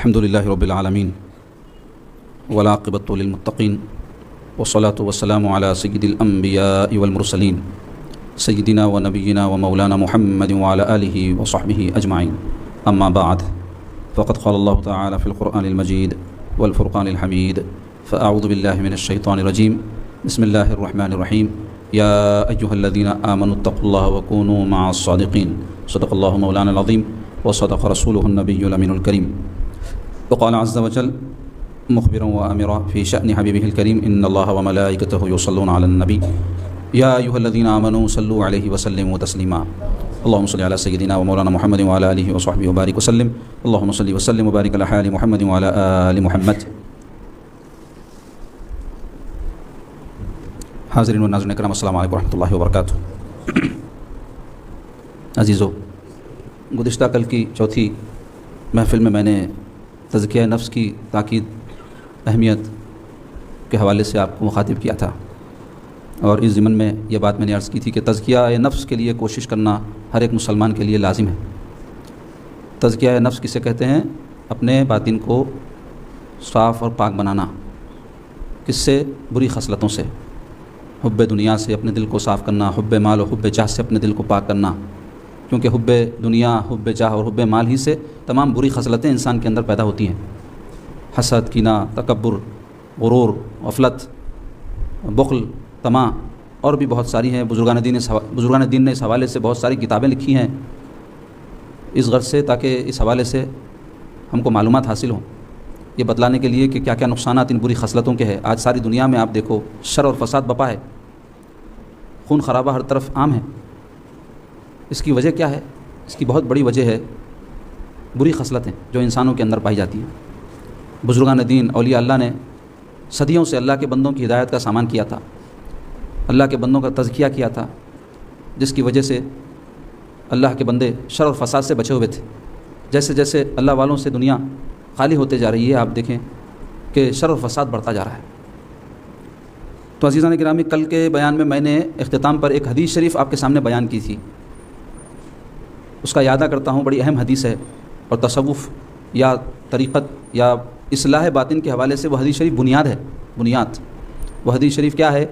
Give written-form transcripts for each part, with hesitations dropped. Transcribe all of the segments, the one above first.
الحمد لله رب العالمين والعاقبة للمتقين والصلاة والسلام على سيد الأنبياء والمرسلين سيدنا ونبينا ومولانا محمد وعلى آله وصحبه أجمعين. أما بعد فقد قال الله تعالى في القرآن المجيد والفرقان الحميد: فأعوذ بالله من الشيطان الرجيم، بسم الله الرحمن الرحيم، يا أيها الذين آمنوا اتقوا الله وكونوا مع الصادقين. صدق الله مولانا العظيم وصدق رسوله النبي الأمين الكريم. وقال عز وجل مخبرا وآمرا في شأن حبيبه الكريم: إن الله وملائكته يصلون على النبي يا أيها الذين آمنوا صلوا عليه وسلموا تسليما. اللهم صل على سيدنا ومولانا محمد وعلى آله وصحبه وبارك وسلم. اللهم صل وسلم وبارك على حال محمد وعلى آل محمد. حاضرین و ناظرین کرام، السلام علیکم ورحمۃ اللہ وبرکاتہ. عزیزو، گزشتہ کل کی چوتھی محفل میں میں نے تزکیہ نفس کی تاکید اہمیت کے حوالے سے آپ کو مخاطب کیا تھا، اور اس ضمن میں یہ بات میں نے عرض کی تھی کہ تزکیہ نفس کے لیے کوشش کرنا ہر ایک مسلمان کے لیے لازم ہے. تزکیہ نفس کسے کہتے ہیں؟ اپنے باطن کو صاف اور پاک بنانا. کس سے؟ بری خصلتوں سے، حب دنیا سے اپنے دل کو صاف کرنا، حب مال و حب جاہ سے اپنے دل کو پاک کرنا، کیونکہ حب دنیا، حب جاہ اور حب مال ہی سے تمام بری خصلتیں انسان کے اندر پیدا ہوتی ہیں. حسد، کینہ، تکبر، غرور، غفلت، بخل، طمع اور بھی بہت ساری ہیں. بزرگان دین نے اس حوالے سے بہت ساری کتابیں لکھی ہیں اس غرض سے تاکہ اس حوالے سے ہم کو معلومات حاصل ہوں، یہ بتلانے کے لیے کہ کیا کیا نقصانات ان بری خصلتوں کے ہیں. آج ساری دنیا میں آپ دیکھو شر اور فساد بپا ہے، خون خرابہ ہر طرف عام ہے. اس کی وجہ کیا ہے؟ اس کی بہت بڑی وجہ ہے بری خصلتیں جو انسانوں کے اندر پائی جاتی ہیں. بزرگان دین، اولیاء اللہ نے صدیوں سے اللہ کے بندوں کی ہدایت کا سامان کیا تھا، اللہ کے بندوں کا تزکیہ کیا تھا، جس کی وجہ سے اللہ کے بندے شر اور فساد سے بچے ہوئے تھے. جیسے جیسے اللہ والوں سے دنیا خالی ہوتے جا رہی ہے، آپ دیکھیں کہ شر و فساد بڑھتا جا رہا ہے. تو عزیزان گرامی، کل کے بیان میں نے اختتام پر ایک حدیث شریف آپ کے سامنے بیان کی تھی، اس کا اعادہ کرتا ہوں. بڑی اہم حدیث ہے، اور تصوف یا طریقت یا اصلاح باطن کے حوالے سے وہ حدیث شریف بنیاد ہے. وہ حدیث شریف کیا ہے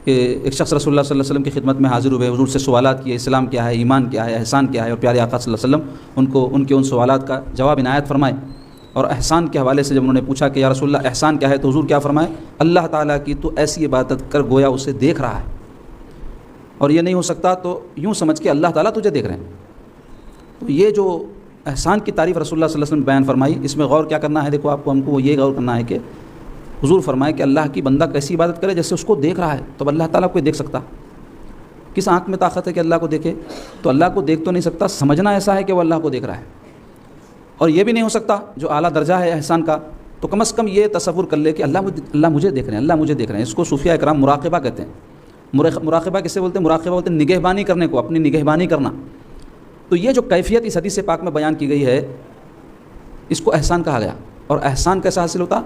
کہ ایک شخص رسول اللہ صلی اللہ علیہ وسلم کی خدمت میں حاضر ہوئے، حضور سے سوالات کیے، اسلام کیا ہے، ایمان کیا ہے، احسان کیا ہے، اور پیارے آقا صلی اللہ علیہ وسلم ان کے سوالات کا جواب عنایت فرمائے. اور احسان کے حوالے سے جب انہوں نے پوچھا کہ یا رسول اللہ احسان کیا ہے، تو حضور کیا فرمائے؟ اللہ تعالیٰ کی تو ایسی عبادت کر گویا اسے دیکھ رہا ہے، اور یہ نہیں ہو سکتا تو یوں سمجھ کے اللہ تعالیٰ تجھے دیکھ رہے ہیں. تو یہ جو احسان کی تعریف رسول اللہ صلی اللہ علیہ وسلم نے بیان فرمائی، اس میں غور کیا کرنا ہے؟ دیکھو، ہم کو یہ غور کرنا ہے کہ حضور فرمائے کہ اللہ کی بندہ کیسی عبادت کرے جیسے اس کو دیکھ رہا ہے. تو اللہ تعالیٰ کو دیکھ سکتا؟ کس آنکھ میں طاقت ہے کہ اللہ کو دیکھے؟ تو اللہ کو دیکھ تو نہیں سکتا، سمجھنا ایسا ہے کہ وہ اللہ کو دیکھ رہا ہے. اور یہ بھی نہیں ہو سکتا، جو اعلیٰ درجہ ہے احسان کا، تو کم از کم یہ تصور کر لے کہ اللہ مجھے دیکھ رہے ہیں، اللہ مجھے دیکھ رہے ہیں. اس کو صوفیہ اکرام مراقبہ کہتے ہیں. مراقبہ کسے بولتے ہیں؟ مراقبہ بولتے ہیں نگہبانی کرنے کو، اپنی نگہبانی کرنا. تو یہ جو کیفیت اس حدیث پاک میں بیان کی گئی ہے، اس کو احسان کہا گیا. اور احسان کیسا حاصل ہوتا؟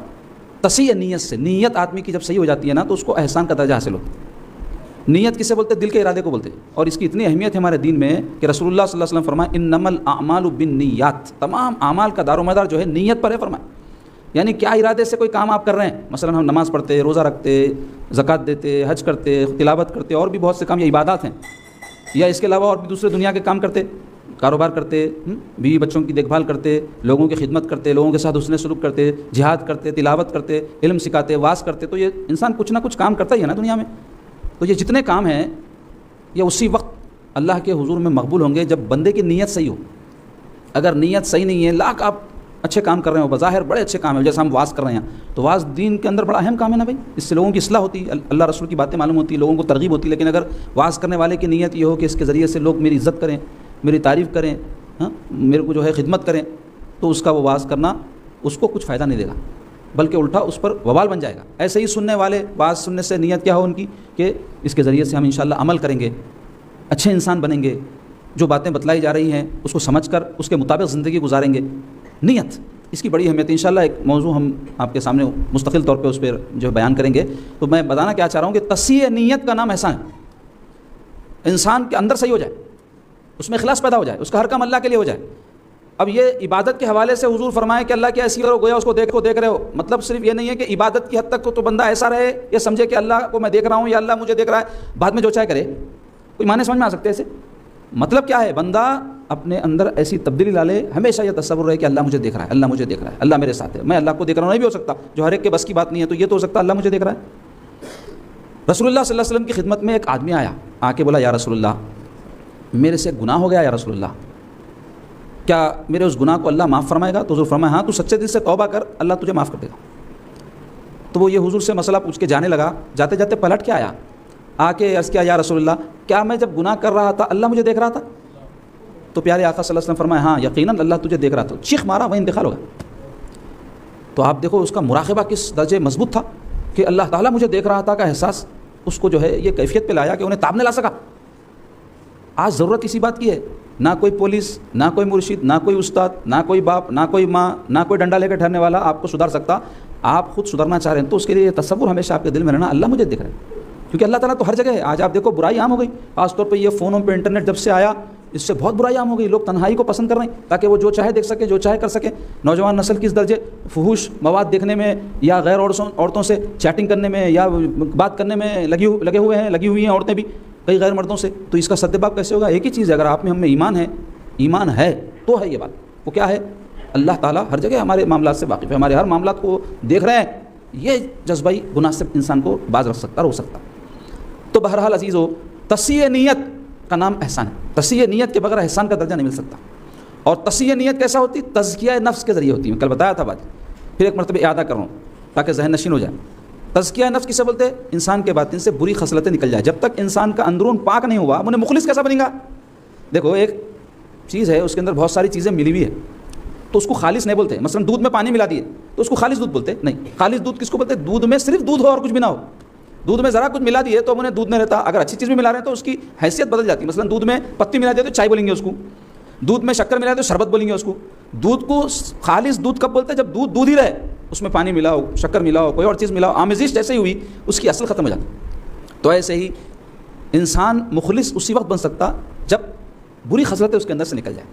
تصحیح نیت سے. نیت آدمی کی جب صحیح ہو جاتی ہے نا، تو اس کو احسان کا درجہ حاصل ہوتا ہے. نیت کسے بولتے ہیں؟ دل کے ارادے کو بولتے ہیں. اور اس کی اتنی اہمیت ہے ہمارے دین میں کہ رسول اللہ صلی اللہ علیہ وسلم فرمائے انما الاعمال بالنیات، تمام اعمال کا دار و مدار جو ہے نیت پر ہے. فرمائے یعنی کیا ارادے سے کوئی کام آپ کر رہے ہیں. مثلا ہم نماز پڑھتے، روزہ رکھتے، زکوٰۃ دیتے، حج کرتے، تلاوت کرتے، اور بھی بہت سے کام یہ عبادات ہیں، یا اس کے علاوہ اور بھی دوسرے دنیا کے کام کرتے، کاروبار کرتے، بیوی بچوں کی دیکھ بھال کرتے، لوگوں کی خدمت کرتے، لوگوں کے ساتھ حسن سلوک کرتے، جہاد کرتے، تلاوت کرتے، علم سکھاتے، واعظ کرتے. تو یہ انسان کچھ نہ کچھ کام کرتا ہی ہے نا دنیا میں. تو یہ جتنے کام ہیں یہ اسی وقت اللہ کے حضور میں مقبول ہوں گے جب بندے کی نیت صحیح ہو. اگر نیت صحیح نہیں ہے، لاکھ آپ اچھے کام کر رہے ہو، بظاہر بڑے اچھے کام ہیں، جیسے ہم واعظ کر رہے ہیں، تو واعظ دین کے اندر بڑا اہم کام ہے نا بھائی. اس سے لوگوں کی اصلاح ہوتی ہے، اللہ رسول کی باتیں معلوم ہوتی ہے، لوگوں کو ترغیب ہوتی ہے. لیکن اگر واعظ کرنے والے کی نیت یہ ہو کہ اس کے ذریعے سے لوگ میری عزت کریں، میری تعریف کریں، میرے کو جو ہے خدمت کریں، تو اس کا وہ واعظ کرنا اس کو کچھ فائدہ نہیں دے گا، بلکہ الٹا اس پر وبال بن جائے گا. ایسے ہی سننے والے واعظ سننے سے نیت کیا ہو ان کی کہ اس کے ذریعے سے ہم انشاءاللہ عمل کریں گے، اچھے انسان بنیں گے، جو باتیں بتلائی جا رہی ہیں اس کو سمجھ کر اس کے مطابق زندگی گزاریں گے. نیت اس کی بڑی اہمیت. انشاءاللہ ایک موضوع ہم آپ کے سامنے مستقل طور پہ اس پہ جو بیان کریں گے. تو میں بتانا کیا چاہ رہا ہوں کہ تصحیح نیت کا نام احسان ہے. انسان کے اندر صحیح ہو جائے، اس میں اخلاص پیدا ہو جائے، اس کا ہر کام اللہ کے لیے ہو جائے. اب یہ عبادت کے حوالے سے حضور فرمائے کہ اللہ کی ایسی کرو گویا اس کو دیکھ رہے ہو، مطلب صرف یہ نہیں ہے کہ عبادت کی حد تک تو بندہ ایسا رہے یہ سمجھے کہ اللہ کو میں دیکھ رہا ہوں یا اللہ مجھے دیکھ رہا ہے، بعد میں جو چاہے کرے، کوئی معنی سمجھ میں آ سکتے ہیں اسے؟ مطلب کیا ہے، بندہ اپنے اندر ایسی تبدیلی لا لے، ہمیشہ یہ تصور رہے کہ اللہ مجھے دیکھ رہا ہے، اللہ مجھے دیکھ رہا ہے، اللہ میرے ساتھ ہے، میں اللہ کو دیکھ رہا ہوں، نہیں بھی ہو سکتا، جو ہر ایک کے بس کی بات نہیں ہے، تو یہ تو ہو سکتا اللہ مجھے دیکھ رہا ہے۔ رسول اللہ صلی اللہ علیہ وسلم کی خدمت میں ایک آدمی آیا، آ کے بولا یا رسول اللہ میرے سے گناہ ہو گیا یا رسول اللہ، کیا میرے اس گناہ کو اللہ معاف فرمائے گا؟ تو حضور فرمایا ہاں تو سچے دل سے توبہ کر، اللہ تجھے معاف کر دے گا۔ تو وہ یہ حضور سے مسئلہ پوچھ کے جانے لگا، جاتے جاتے پلٹ کے آیا، آ کے عرض کیا یا رسول اللہ کیا میں جب گناہ کر رہا تھا اللہ مجھے دیکھ رہا تھا؟ تو پیارے آقا صلی اللہ علیہ وسلم فرمایا ہاں یقیناً اللہ تجھے دیکھ رہا تھا، چیخ مارا، وہ انتقال ہوگا۔ تو آپ دیکھو اس کا مراقبہ کس درجے مضبوط تھا کہ اللہ تعالیٰ مجھے دیکھ رہا تھا کا احساس اس کو جو ہے یہ کیفیت پہ لایا کہ انہیں تاب نہ لا سکا۔ آج ضرورت اسی بات کی ہے، نہ کوئی پولیس، نہ کوئی مرشد، نہ کوئی استاد، نہ کوئی باپ، نہ کوئی ماں، نہ کوئی ڈنڈا لے کے ٹھہرنے والا آپ کو سدھار سکتا۔ آپ خود سدھرنا چاہ رہے ہیں تو اس کے لیے یہ تصور ہمیشہ آپ کے دل میں رہنا اللہ مجھے دیکھ رہا ہے، کیونکہ اللہ تعالیٰ تو ہر جگہ ہے۔ آج آپ دیکھو برائی عام ہو گئی، خاص طور پہ یہ فونوں پہ انٹرنیٹ جب سے آیا اس سے بہت برائی عام ہو گئی، لوگ تنہائی کو پسند کر رہے ہیں تاکہ وہ جو چاہے دیکھ سکیں، جو چاہے کر سکیں۔ نوجوان نسل کس درجے فحوش مواد دیکھنے میں یا غیر عورتوں سے چیٹنگ کرنے میں یا بات کرنے میں لگی ہوئی ہیں عورتیں بھی کئی غیر مردوں سے۔ تو اس کا سدباب کیسے ہوگا؟ ایک ہی چیز ہے، اگر آپ میں ہم میں ایمان ہے تو ہے یہ بات، وہ کیا ہے؟ اللہ تعالیٰ ہر جگہ ہمارے معاملات سے واقف ہے، ہمارے ہر معاملات کو دیکھ رہے ہیں۔ یہ جذبائی گناہ سے انسان کو باز رکھ سکتا، روک سکتا۔ تو بہرحال عزیزو، تصحیح نیت کا نام احسان ہے، تصحیح نیت کے بغیر احسان کا درجہ نہیں مل سکتا۔ اور تصحیح نیت کیسا ہوتی؟ تزکیہ نفس کے ذریعے ہوتی ہے، میں کل بتایا تھا بات، پھر ایک مرتبہ اعادہ کر رہا ہوں تاکہ ذہن نشین ہو جائے۔ تزکیہ نفس کسے بولتے ہیں؟ انسان کے باطن سے بری خصلتیں نکل جائے۔ جب تک انسان کا اندرون پاک نہیں ہوا انہیں مخلص کیسا بنے گا؟ دیکھو ایک چیز ہے اس کے اندر بہت ساری چیزیں ملی ہوئی ہے تو اس کو خالص نہیں بولتے، مثلا دودھ میں پانی ملا دیے تو اس کو خالص دودھ بولتے نہیں۔ خالص دودھ کس کو بولتے ہیں؟ دودھ میں صرف دودھ ہو اور کچھ بھی نہ ہو۔ دودھ میں ذرا کچھ ملا دیے تو انہیں دودھ نہیں رہتا، اگر اچھی چیز بھی ملا رہے ہیں تو اس کی حیثیت بدل جاتی ہے۔ مثلا دودھ میں پتی ملا دیا تو چائے بولیں گے اس کو، دودھ میں شکر ملا دیا تو شربت بولیں گے اس کو۔ دودھ کو خالص دودھ کب بولتے ہیں؟ جب دودھ ہی رہے، اس میں پانی ملا ہو، شکر ملا ہو، کوئی اور چیز ملا ہو، آمیزش جیسے ہی ہوئی اس کی اصل ختم ہو جاتی۔ تو ایسے ہی انسان مخلص اسی وقت بن سکتا جب بری خصلتیں اس کے اندر سے نکل جائے،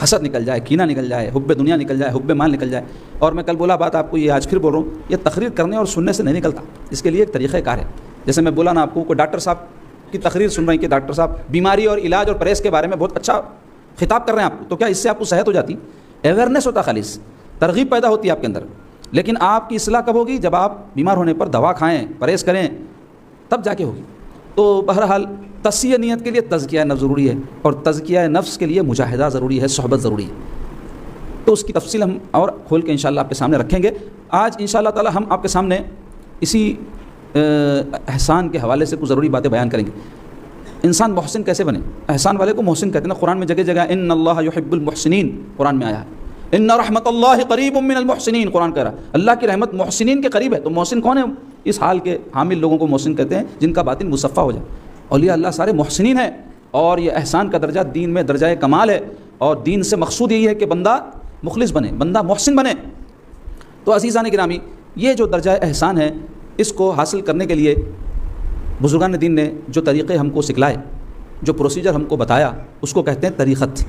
حسد نکل جائے، کینہ نکل جائے، حب دنیا نکل جائے، حب مال نکل جائے۔ اور میں کل بولا بات آپ کو یہ آج پھر بول رہا ہوں، یہ تقریر کرنے اور سننے سے نہیں نکلتا، اس کے لیے ایک طریقہ کار ہے۔ جیسے میں بولا نا آپ کو، کوئی ڈاکٹر صاحب کی تقریر سن رہے ہیں کہ ڈاکٹر صاحب بیماری اور علاج اور پرہیز کے بارے میں بہت اچھا خطاب کر رہے ہیں آپ کو، تو کیا اس سے آپ کو صحت ہو جاتی؟ اویئرنیس ہوتا، خالص ترغیب پیدا ہوتی ہے آپ کے اندر۔ لیکن آپ کی اصلاح کب ہوگی؟ جب آپ بیمار ہونے پر دوا کھائیں، پرہیز کریں، تب جا کے ہوگی۔ تو بہرحال تصحیح نیت کے لیے تزکیہ نفس ضروری ہے، اور تزکیہ نفس کے لیے مجاہدہ ضروری ہے، صحبت ضروری ہے۔ تو اس کی تفصیل ہم اور کھول کے انشاءاللہ آپ کے سامنے رکھیں گے۔ آج انشاءاللہ تعالی ہم آپ کے سامنے اسی احسان کے حوالے سے کچھ ضروری باتیں بیان کریں گے۔ انسان محسن کیسے بنے؟ احسان والے کو محسن کہتے ہیں نا، قرآن میں جگہ جگہ ان اللہ یحب المحسنین قرآن میں آیا ہے، ان رحمت اللہ قریب من المحسنین قرآن کہہ رہا ہے، اللہ کی رحمت محسنین کے قریب ہے۔ تو محسن کون ہے؟ اس حال کے حامل لوگوں کو محسن کہتے ہیں جن کا باطن مصفہ ہو جائے۔ اولیاء اللہ سارے محسنین ہیں، اور یہ احسان کا درجہ دین میں درجہ کمال ہے، اور دین سے مقصود یہی ہے کہ بندہ مخلص بنے، بندہ محسن بنے۔ تو عزیزان گرامی، یہ جو درجہ احسان ہے اس کو حاصل کرنے کے لیے بزرگان دین نے جو طریقے ہم کو سکھلائے، جو پروسیجر ہم کو بتایا، اس کو کہتے ہیں طریقت۔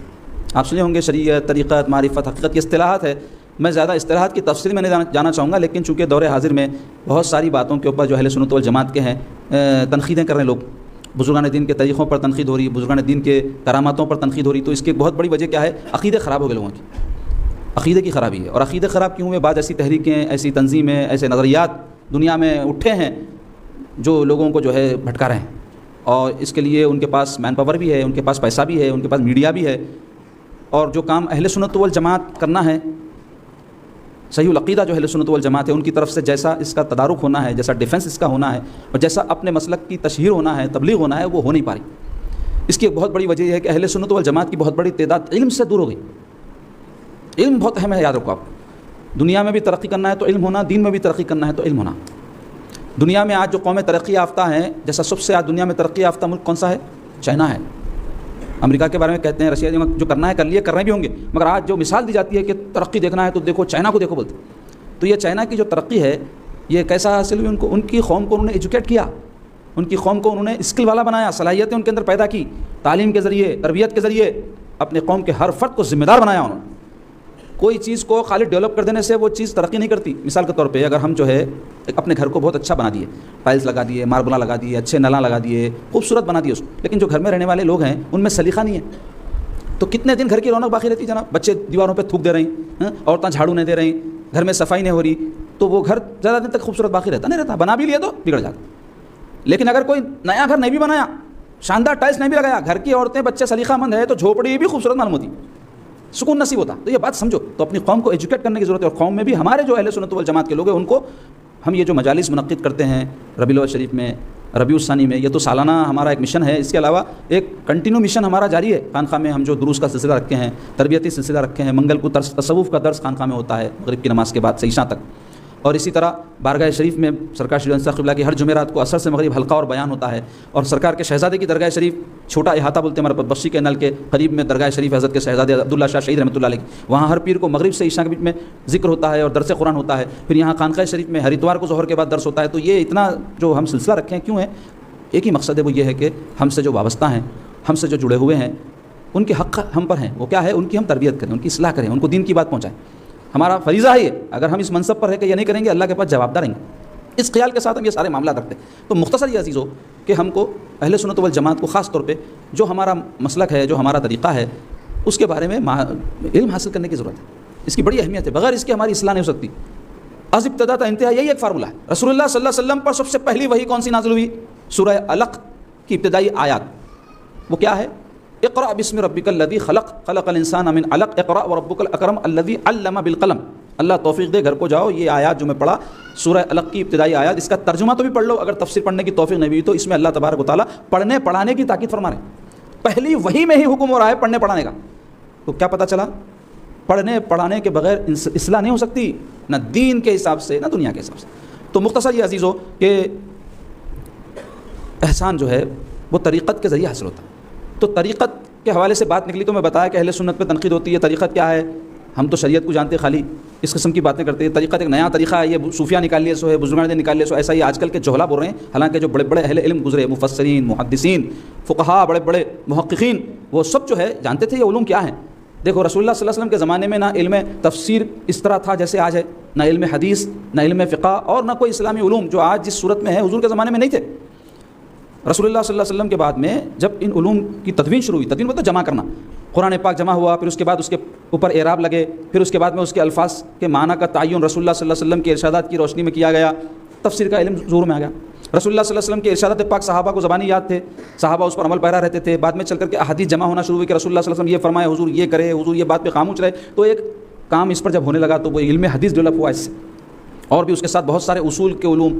آپ سنے ہوں گے شریعت، طریقت، معرفت، حقیقت، یہ اصطلاحات ہے۔ میں زیادہ اصطلاحات کی تفصیل میں نہیں جانا چاہوں گا، لیکن چونکہ دور حاضر میں بہت ساری باتوں کے اوپر جو اہل سنت والجماعت کے ہیں تنقیدیں کر رہے ہیں لوگ، بزرگان دین کے طریقوں پر تنقید ہو رہی ہے، بزرگان دین کے کراماتوں پر تنقید ہو رہی، تو اس کی ایک بہت بڑی وجہ کیا ہے؟ عقیدے خراب ہو گئے لوگوں کی، عقیدے کی خرابی ہے۔ اور عقیدے خراب کیوں ہوئے؟ بعض ایسی تحریکیں، ایسی تنظیمیں، ایسے نظریات دنیا میں اٹھے ہیں جو لوگوں کو جو ہے بھٹکا رہے ہیں، اور اس کے لیے ان کے پاس مین پاور بھی ہے، ان کے پاس پیسہ بھی ہے، ان کے پاس میڈیا بھی ہے، اور جو کام اہل سنت والجماعت کرنا ہے، صحیح العقیدہ جو اہل سنت والجماعت ہے ان کی طرف سے جیسا اس کا تدارک ہونا ہے، جیسا ڈیفنس اس کا ہونا ہے، اور جیسا اپنے مسلک کی تشہیر ہونا ہے، تبلیغ ہونا ہے، وہ ہو نہیں پا رہی۔ اس کی ایک بہت بڑی وجہ یہ ہے کہ اہل سنت والجماعت کی بہت بڑی تعداد علم سے دور ہو گئی۔ علم بہت اہم ہے، یاد رکھو آپ، دنیا میں بھی ترقی کرنا ہے تو علم ہونا، دین میں بھی ترقی کرنا ہے تو علم ہونا۔ دنیا میں آج جو قومیں ترقی یافتہ ہیں، جیسا سب سے آج دنیا میں ترقی یافتہ ملک کون سا ہے؟ چائنا ہے۔ امریکہ کے بارے میں کہتے ہیں، رشیا جو کرنا ہے کر لیے، کر رہے بھی ہوں گے، مگر آج جو مثال دی جاتی ہے کہ ترقی دیکھنا ہے تو دیکھو چائنا کو دیکھو بولتے۔ تو یہ چائنا کی جو ترقی ہے یہ کیسا حاصل ہوئی؟ ان کی قوم کو انہوں نے ایجوکیٹ کیا، ان کی قوم کو انہوں نے اسکل والا بنایا، صلاحیتیں ان کے اندر پیدا کی، تعلیم کے ذریعے، تربیت کے ذریعے اپنے قوم کے ہر فرد کو ذمہ دار بنایا انہوں نے۔ کوئی چیز کو خالی ڈیولپ کر دینے سے وہ چیز ترقی نہیں کرتی. مثال کے طور پہ اگر ہم جو ہے اپنے گھر کو بہت اچھا بنا دیے, ٹائلس لگا دیے, ماربلہ لگا دیے, اچھے نلاں لگا دیے, خوبصورت بنا دیے اس کو, لیکن جو گھر میں رہنے والے لوگ ہیں ان میں سلیقہ نہیں ہے, تو کتنے دن گھر کی رونق باقی رہتی جناب؟ بچے دیواروں پہ تھوک دے رہے ہیں, عورتیں جھاڑو نہیں دے رہی, گھر میں صفائی نہیں ہو رہی, تو وہ گھر زیادہ دن تک خوبصورت باقی رہتا نہیں رہتا. بنا بھی لیا تو بگڑ جاتا. لیکن اگر کوئی نیا گھر نہیں بھی بنایا, شاندار ٹائلس نہیں بھی لگایا, گھر کی عورتیں بچے سلیقہ مند ہے, تو جھوپڑی بھی خوبصورت معلوم ہوتی, سکون نصیب ہوتا. تو یہ بات سمجھو. تو اپنی قوم کو ایجوکیٹ کرنے کی ضرورت ہے, اور قوم میں بھی ہمارے جو اہل سنت والجماعت کے لوگ ہیں ان کو ہم یہ جو مجالس منعقد کرتے ہیں ربیع الاول شریف میں, ربیع الثانی میں, یہ تو سالانہ ہمارا ایک مشن ہے. اس کے علاوہ ایک کنٹینیو مشن ہمارا جاری ہے. خانقاہ میں ہم جو دروس کا سلسلہ رکھے ہیں, تربیتی سلسلہ رکھے ہیں, منگل کو تصوف کا درس خانقاہ میں ہوتا ہے مغرب کی نماز کے بعد سے عشاء تک, اور اسی طرح بارگاہ شریف میں سرکار شریف انصار قبلہ کی ہر جمعرات کو عصر سے مغرب حلقہ اور بیان ہوتا ہے. اور سرکار کے شہزادے کی درگاہ شریف, چھوٹا احاطہ بولتے ہیں ہمارے بخشی کے نل کے قریب میں درگاہ شریف حضرت کے شہزادے عبداللہ شاہ شہید رحمۃ اللہ علیہ, وہاں ہر پیر کو مغرب سے عشاء کے بیچ میں ذکر ہوتا ہے اور درس قرآن ہوتا ہے. پھر یہاں خانقاہ شریف میں ہر اتوار کو ظہر کے بعد درس ہوتا ہے. تو یہ اتنا جو ہم سلسلہ رکھے ہیں کیوں ہے؟ ایک ہی مقصد ہے, وہ یہ ہے کہ ہم سے جو وابستہ ہیں, ہم سے جو جڑے ہوئے ہیں, ان کے حق ہم پر ہیں. وہ کیا ہے؟ ان کی ہم تربیت کریں, ان کی اصلاح کریں, ان کو دین کی بات پہنچائیں. ہمارا فریضہ ہے یہ. اگر ہم اس منصب پر ہے کہ یہ نہیں کریں گے, اللہ کے پاس جواب دار رہیں گے. اس خیال کے ساتھ ہم یہ سارے معاملات رکھتے ہیں. تو مختصر یہ عزیزو کہ ہم کو اہل سنت والجماعت کو خاص طور پہ جو ہمارا مسلک ہے, جو ہمارا طریقہ ہے, اس کے بارے میں علم حاصل کرنے کی ضرورت ہے. اس کی بڑی اہمیت ہے, بغیر اس کے ہماری اصلاح نہیں ہو سکتی. از ابتدا تا انتہا یہی ایک فارمولہ ہے. رسول اللہ صلی اللہ علیہ وسلم پر سب سے پہلی وحی کون سی نازل ہوئی؟ سورہ علق کی ابتدائی آیات. وہ کیا ہے؟ اقرأ بسم ربک الذی خلق خلق الانسان من علق اقرأ وربک الاکرم الذی علم بالقلم. اللہ توفیق دے, گھر کو جاؤ, یہ آیات جو میں پڑھا سورہ علق کی ابتدائی آیات, اس کا ترجمہ تو بھی پڑھ لو. اگر تفسیر پڑھنے کی توفیق نہیں ہوئی تو اس میں اللہ تبارک و تعالیٰ پڑھنے پڑھانے کی تاکید فرما رہے ہیں. پہلی وحی میں ہی حکم ہو رہا ہے پڑھنے پڑھانے کا. تو کیا پتہ چلا؟ پڑھنے پڑھانے کے بغیر اصلاح نہیں ہو سکتی, نہ دین کے حساب سے نہ دنیا کے حساب سے. تو مختصر یہ عزیزو کہ احسان جو ہے وہ طریقت کے ذریعے حاصل ہوتا ہے. تو طریقت کے حوالے سے بات نکلی تو میں بتایا کہ اہل سنت پہ تنقید ہوتی ہے. طریقت کیا ہے؟ ہم تو شریعت کو جانتے, خالی اس قسم کی باتیں کرتے ہیں. طریقت ایک نیا طریقہ ہے, یہ صوفیہ نکال لیے سو ہے, بزرگان نے نکال لیے سو, ایسا ہی آج کل کے جوہلا بول رہے ہیں. حالانکہ جو بڑے بڑے اہل علم گزرے, مفسرین, محدثین, فقہاء, بڑے بڑے محققین, وہ سب جو ہے جانتے تھے یہ علوم کیا ہیں. دیکھو رسول اللہ صلی اللہ علیہ وسلم کے زمانے میں نہ علم تفسیر اس طرح تھا جیسے آج ہے, نہ علم حدیث, نہ علم فقہ, اور نہ کوئی اسلامی علوم جو آج جس صورت میں ہے حضور کے زمانے میں نہیں تھے. رسول اللہ صلی اللہ علیہ وسلم کے بعد میں جب ان علوم کی تدوین شروع ہوئی, تدوین مطلب جمع کرنا, قرآن پاک جمع ہوا, پھر اس کے بعد اس کے اوپر اعراب لگے, پھر اس کے بعد میں اس کے الفاظ کے معنی کا تعین رسول اللہ صلی اللہ علیہ وسلم کے ارشادات کی روشنی میں کیا گیا, تفسیر کا علم ظہور میں آ گیا. رسول اللہ صلی اللہ علیہ وسلم کے ارشادات پاک صحابہ کو زبانی یاد تھے, صحابہ اس پر عمل پیرا رہتے تھے. بعد میں چل کر کے احادیث جمع ہونا شروع ہوئی کہ رسول اللہ صلی اللہ علیہ وسلم یہ فرمائے, حضور یہ کرے, حضور یہ بات پہ خاموش رہے. تو ایک کام اس پر جب ہونے لگا تو وہ علم حدیث ڈیولپ ہوا اس سے, اور بھی اس کے ساتھ بہت سارے اصول کے علوم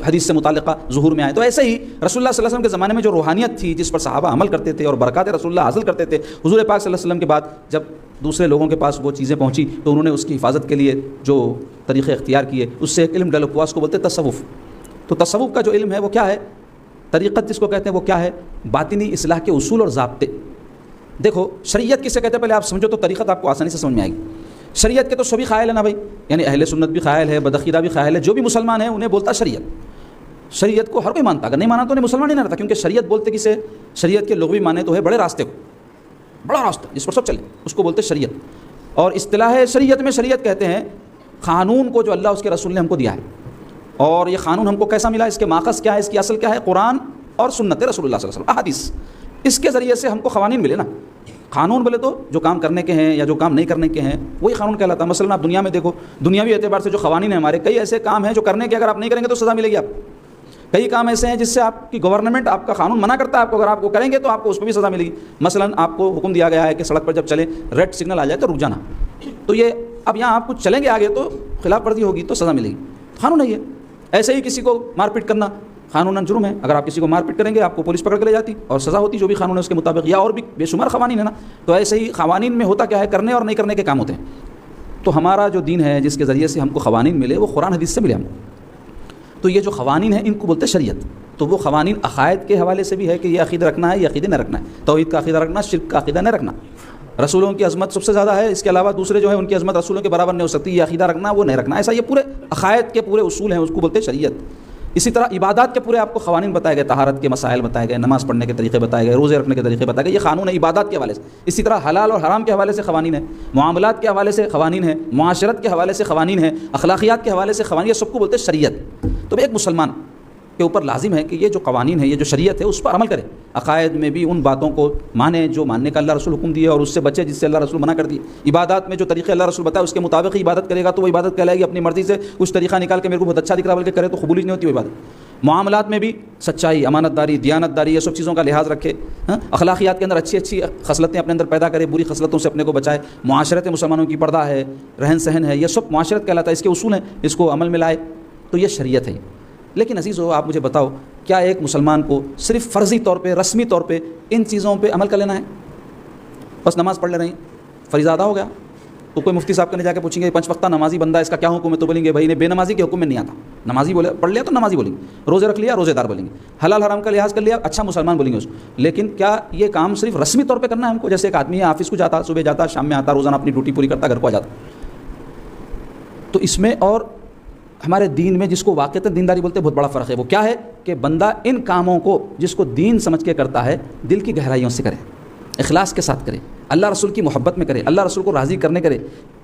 حدیث سے متعلقہ ظہور میں آئے. تو ایسے ہی رسول اللہ صلی اللہ علیہ وسلم کے زمانے میں جو روحانیت تھی, جس پر صحابہ عمل کرتے تھے اور برکات رسول اللہ حاصل کرتے تھے, حضور پاک صلی اللہ علیہ وسلم کے بعد جب دوسرے لوگوں کے پاس وہ چیزیں پہنچی تو انہوں نے اس کی حفاظت کے لیے جو طریقے اختیار کیے, اس سے ایک علم ڈیولپ ہوا, اس کو بولتے ہیں تصوف. تو تصوف کا جو علم ہے وہ کیا ہے؟ طریقت جس کو کہتے ہیں وہ کیا ہے؟ باطنی اصلاح کے اصول اور ضابطے. دیکھو شریعت کسے کہتے ہیں پہلے آپ سمجھو تو طریقت آپ کو آسانی سے سمجھ میں آئے گی. شریعت کے تو سبھی قائل ہے نا بھائی, یعنی اہل سنت بھی قائل ہے, بدعقیدہ بھی قائل ہے, جو بھی مسلمان ہیں انہیں بولتا شریعت. شریعت کو ہر کوئی مانتا, اگر نہیں مانا تو انہیں مسلمان ہی نہ رہتا, کیونکہ شریعت بولتے کسے؟ شریعت کے لغوی معنی تو ہے بڑے راستے کو, بڑا راستہ جس پر سب چلے, اس کو بولتے شریعت. اور اصطلاح شریعت میں شریعت کہتے ہیں قانون کو جو اللہ اس کے رسول نے ہم کو دیا ہے. اور یہ قانون ہم کو کیسا ملا, اس کے ماخذ کیا ہے, اس کی اصل کیا ہے؟ قرآن اور سنت رسول اللہ صلی اللہ علیہ وسلم, احادیث. اس کے ذریعے سے ہم کو قوانین ملے نا. قانون بولے تو جو کام کرنے کے ہیں یا جو کام نہیں کرنے کے ہیں وہی قانون کہلاتا ہے. مثلا آپ دنیا میں دیکھو, دنیاوی اعتبار سے جو قوانین ہیں ہمارے, کئی ایسے کام ہیں جو کرنے کے اگر آپ نہیں کریں گے تو سزا ملے گی آپ. کئی کام ایسے ہیں جس سے آپ کی گورنمنٹ, آپ کا قانون منع کرتا ہے آپ کو, اگر آپ کو کریں گے تو آپ کو اس پہ بھی سزا ملے گی. مثلا آپ کو حکم دیا گیا ہے کہ سڑک پر جب چلیں ریڈ سگنل آ جائے تو رک جانا. تو یہ اب یہاں آپ کچھ چلیں گے آگے تو خلاف ورزی ہوگی تو سزا ملے گی, قانون نہیں ہے. ایسے ہی کسی کو مار پیٹ کرنا قانون جرم ہے, اگر آپ کسی کو مار پیٹ کریں گے آپ کو پولیس پکڑ کے لے جاتی اور سزا ہوتی جو بھی قانون ہے اس کے مطابق, یا اور بھی بے شمار قوانین ہے نا. تو ایسے ہی قوانین میں ہوتا کیا ہے, کرنے اور نہیں کرنے کے کام ہوتے ہیں. تو ہمارا جو دین ہے جس کے ذریعے سے ہم کو قوانین ملے وہ قرآن حدیث سے ملے ہم کو. تو یہ جو قوانین ہیں ان کو بولتے ہیں شریعت. تو وہ قوانین عقائد کے حوالے سے بھی ہے کہ یہ عقیدہ رکھنا ہے, یہ عقیدہ نہ رکھنا ہے, توحید کا عقیدہ رکھنا, شرک کا عقیدہ نہ رکھنا. رسولوں کی عظمت سب سے زیادہ ہے, اس کے علاوہ دوسرے جو ہے ان کی عظمت رسولوں کے برابر نہیں ہو سکتی, یہ عقیدہ رکھنا وہ نہیں رکھنا, ایسا یہ پورے عقائد کے پورے اصول ہیں, اس کو بولتے ہیں شریعت. اسی طرح عبادات کے پورے آپ کو قوانین بتائے گئے، طہارت کے مسائل بتائے گئے، نماز پڑھنے کے طریقے بتائے گئے، روزے رکھنے کے طریقے بتائے گئے، یہ قانون ہے عبادات کے حوالے سے۔ اسی طرح حلال اور حرام کے حوالے سے قوانین ہیں، معاملات کے حوالے سے قوانین ہیں، معاشرت کے حوالے سے قوانین ہیں، اخلاقیات کے حوالے سے قوانین، یہ سب کو بولتے ہیں شریعت۔ تو ایک مسلمان کے اوپر لازم ہے کہ یہ جو قوانین ہے، یہ جو شریعت ہے، اس پر عمل کرے، عقائد میں بھی ان باتوں کو مانے جو ماننے کا اللہ رسول حکم دیے اور اس سے بچے جس سے اللہ رسول منع کر دی۔ عبادات میں جو طریقے اللہ رسول بتایا اس کے مطابق ہی عبادت کرے گا تو وہ عبادت کہلائے گی۔ اپنی مرضی سے کچھ طریقہ نکال کے میرے کو بہت اچھا دکھ رہا بلکہ کرے تو قبول ہی نہیں ہوتی وہ عبادت۔ معاملات میں بھی سچائی، امانت داری، دیانت داری، یہ سب چیزوں کا لحاظ رکھے۔ اخلاقیات کے اندر اچھی اچھی خصلتیں اپنے اندر پیدا کرے، بری خصلتوں سے اپنے کو بچائے۔ معاشرت مسلمانوں کی پردہ ہے، رہن سہن ہے، یہ سب معاشرت کہلاتا ہے، اس کے اصول ہیں، اس کو عمل میں لائے تو یہ شریعت ہے۔ لیکن عزیزو آپ مجھے بتاؤ، کیا ایک مسلمان کو صرف فرضی طور پہ، رسمی طور پہ ان چیزوں پہ عمل کر لینا ہے؟ بس نماز پڑھ لے رہے ہیں، فریضہ ادا ہو گیا، تو کوئی مفتی صاحب کے جا کے پوچھیں گے 5 وقتہ نمازی بندہ ہے، اس کا کیا حکم ہے؟ تو بولیں گے بھائی نے بے نمازی کے حکم میں نہیں آتا، نمازی بولے پڑھ لیا تو نمازی بولیں گے، روزے رکھ لیا روزے دار بولیں گے، حلال حرام کا لحاظ کر لیا اچھا مسلمان بولیں گے اس کو۔ لیکن کیا یہ کام صرف رسمی طور پہ کرنا ہے ہم کو؟ جیسے ایک آدمی ہے آفس کو جاتا، صبح جاتا، شام میں آتا، روزانہ اپنی ڈیوٹی پوری کرتا، گھر کو آ جاتا، تو اس میں اور ہمارے دین میں جس کو واقعتاً دینداری بولتے ہیں بہت بڑا فرق ہے۔ وہ کیا ہے کہ بندہ ان کاموں کو جس کو دین سمجھ کے کرتا ہے دل کی گہرائیوں سے کرے، اخلاص کے ساتھ کرے، اللہ رسول کی محبت میں کرے، اللہ رسول کو راضی کرنے کرے،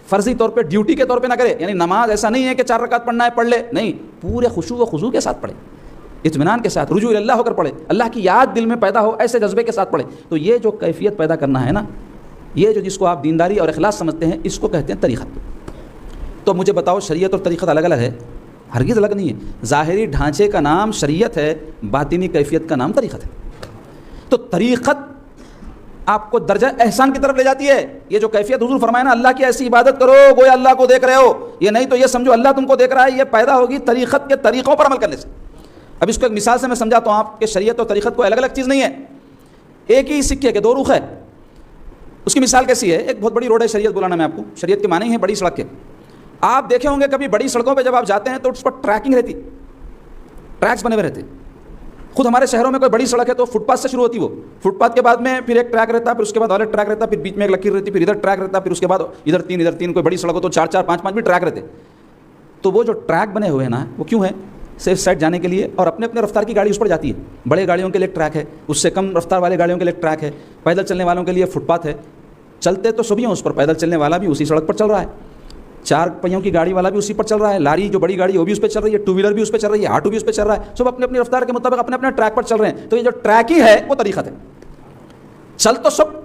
فرضی طور پہ ڈیوٹی کے طور پہ نہ کرے۔ یعنی نماز ایسا نہیں ہے کہ 4 رکعت پڑھنا ہے پڑھ لے، نہیں، پورے خشوع و خضوع کے ساتھ پڑھے، اطمینان کے ساتھ، رجوع اللہ ہو کر پڑھے، اللہ کی یاد دل میں پیدا ہو، ایسے جذبے کے ساتھ پڑھے۔ تو یہ جو کیفیت پیدا کرنا ہے نا، یہ جو جس کو آپ دینداری اور اخلاص سمجھتے ہیں، اس کو کہتے ہیں طریقت۔ تو مجھے بتاؤ، شریعت اور طریقت الگ الگ ہے؟ ہرگز الگ نہیں ہے۔ ظاہری ڈھانچے کا نام شریعت ہے، باطنی کیفیت کا نام طریقت ہے۔ تو طریقت آپ کو درجہ احسان کی طرف لے جاتی ہے۔ یہ جو کیفیت حضور فرمایا نا، اللہ کی ایسی عبادت کرو گویا اللہ کو دیکھ رہے ہو، یہ نہیں تو یہ سمجھو اللہ تم کو دیکھ رہا ہے، یہ پیدا ہوگی طریقت کے طریقوں پر عمل کرنے سے۔ اب اس کو ایک مثال سے میں سمجھاتا ہوں آپ کہ شریعت اور طریقت کو الگ الگ چیز نہیں ہے، ایک ہی سکے کے 2 رخ ہے۔ اس کی مثال کیسی ہے؟ ایک بہت بڑی روڈ ہے شریعت بولانا میں آپ کو، شریعت کے معنی ہے بڑی سڑک کے۔ آپ دیکھے ہوں گے کبھی بڑی سڑکوں پہ جب آپ جاتے ہیں تو اس پر ٹریکنگ رہتی، ٹریکس بنے ہوئے رہتے۔ خود ہمارے شہروں میں کوئی بڑی سڑک ہے تو فٹ پاتھ سے شروع ہوتی، وہ فٹ پاتھ کے بعد میں پھر ایک ٹریک رہتا ہے، پھر اس کے بعد اور ایک ٹریک رہتا ہے، پھر بیچ میں ایک لکیر رہتی، پھر ادھر ٹریک رہتا ہے، پھر اس کے بعد ادھر 3 کوئی بڑی سڑک ہو تو 4 5 بھی ٹریک رہتے۔ تو وہ جو ٹریک بنے ہوئے ہیں نا، وہ کیوں ہیں؟ سیف سائڈ جانے کے لیے، اور اپنے اپنے رفتار کی گاڑی اس پر جاتی ہے۔ بڑے گاڑیوں کے لیے ایک ٹریک ہے، اس سے کم رفتار والے گاڑیوں کے لیے ایک ٹریک ہے، پیدل چلنے والوں کے لیے فٹ پاتھ ہے۔ چلتے تو سبھی ہیں اس پر، پیدل چلنے والا بھی اسی سڑک پر چل رہا ہے، 4 پہیوں کی گاڑی والا بھی اسی پر چل رہا ہے، لاری جو بڑی گاڑی ہے وہ بھی اس پہ چل رہی ہے، 2 ویلر بھی اس پہ چل رہی ہے، آٹو بھی اس پہ چل رہا ہے، سب اپنے اپنی رفتار کے مطابق اپنے اپنے ٹریک پر چل رہے ہیں۔ تو یہ جو ٹریک ہی ہے وہ طریقت ہے۔ چل تو سب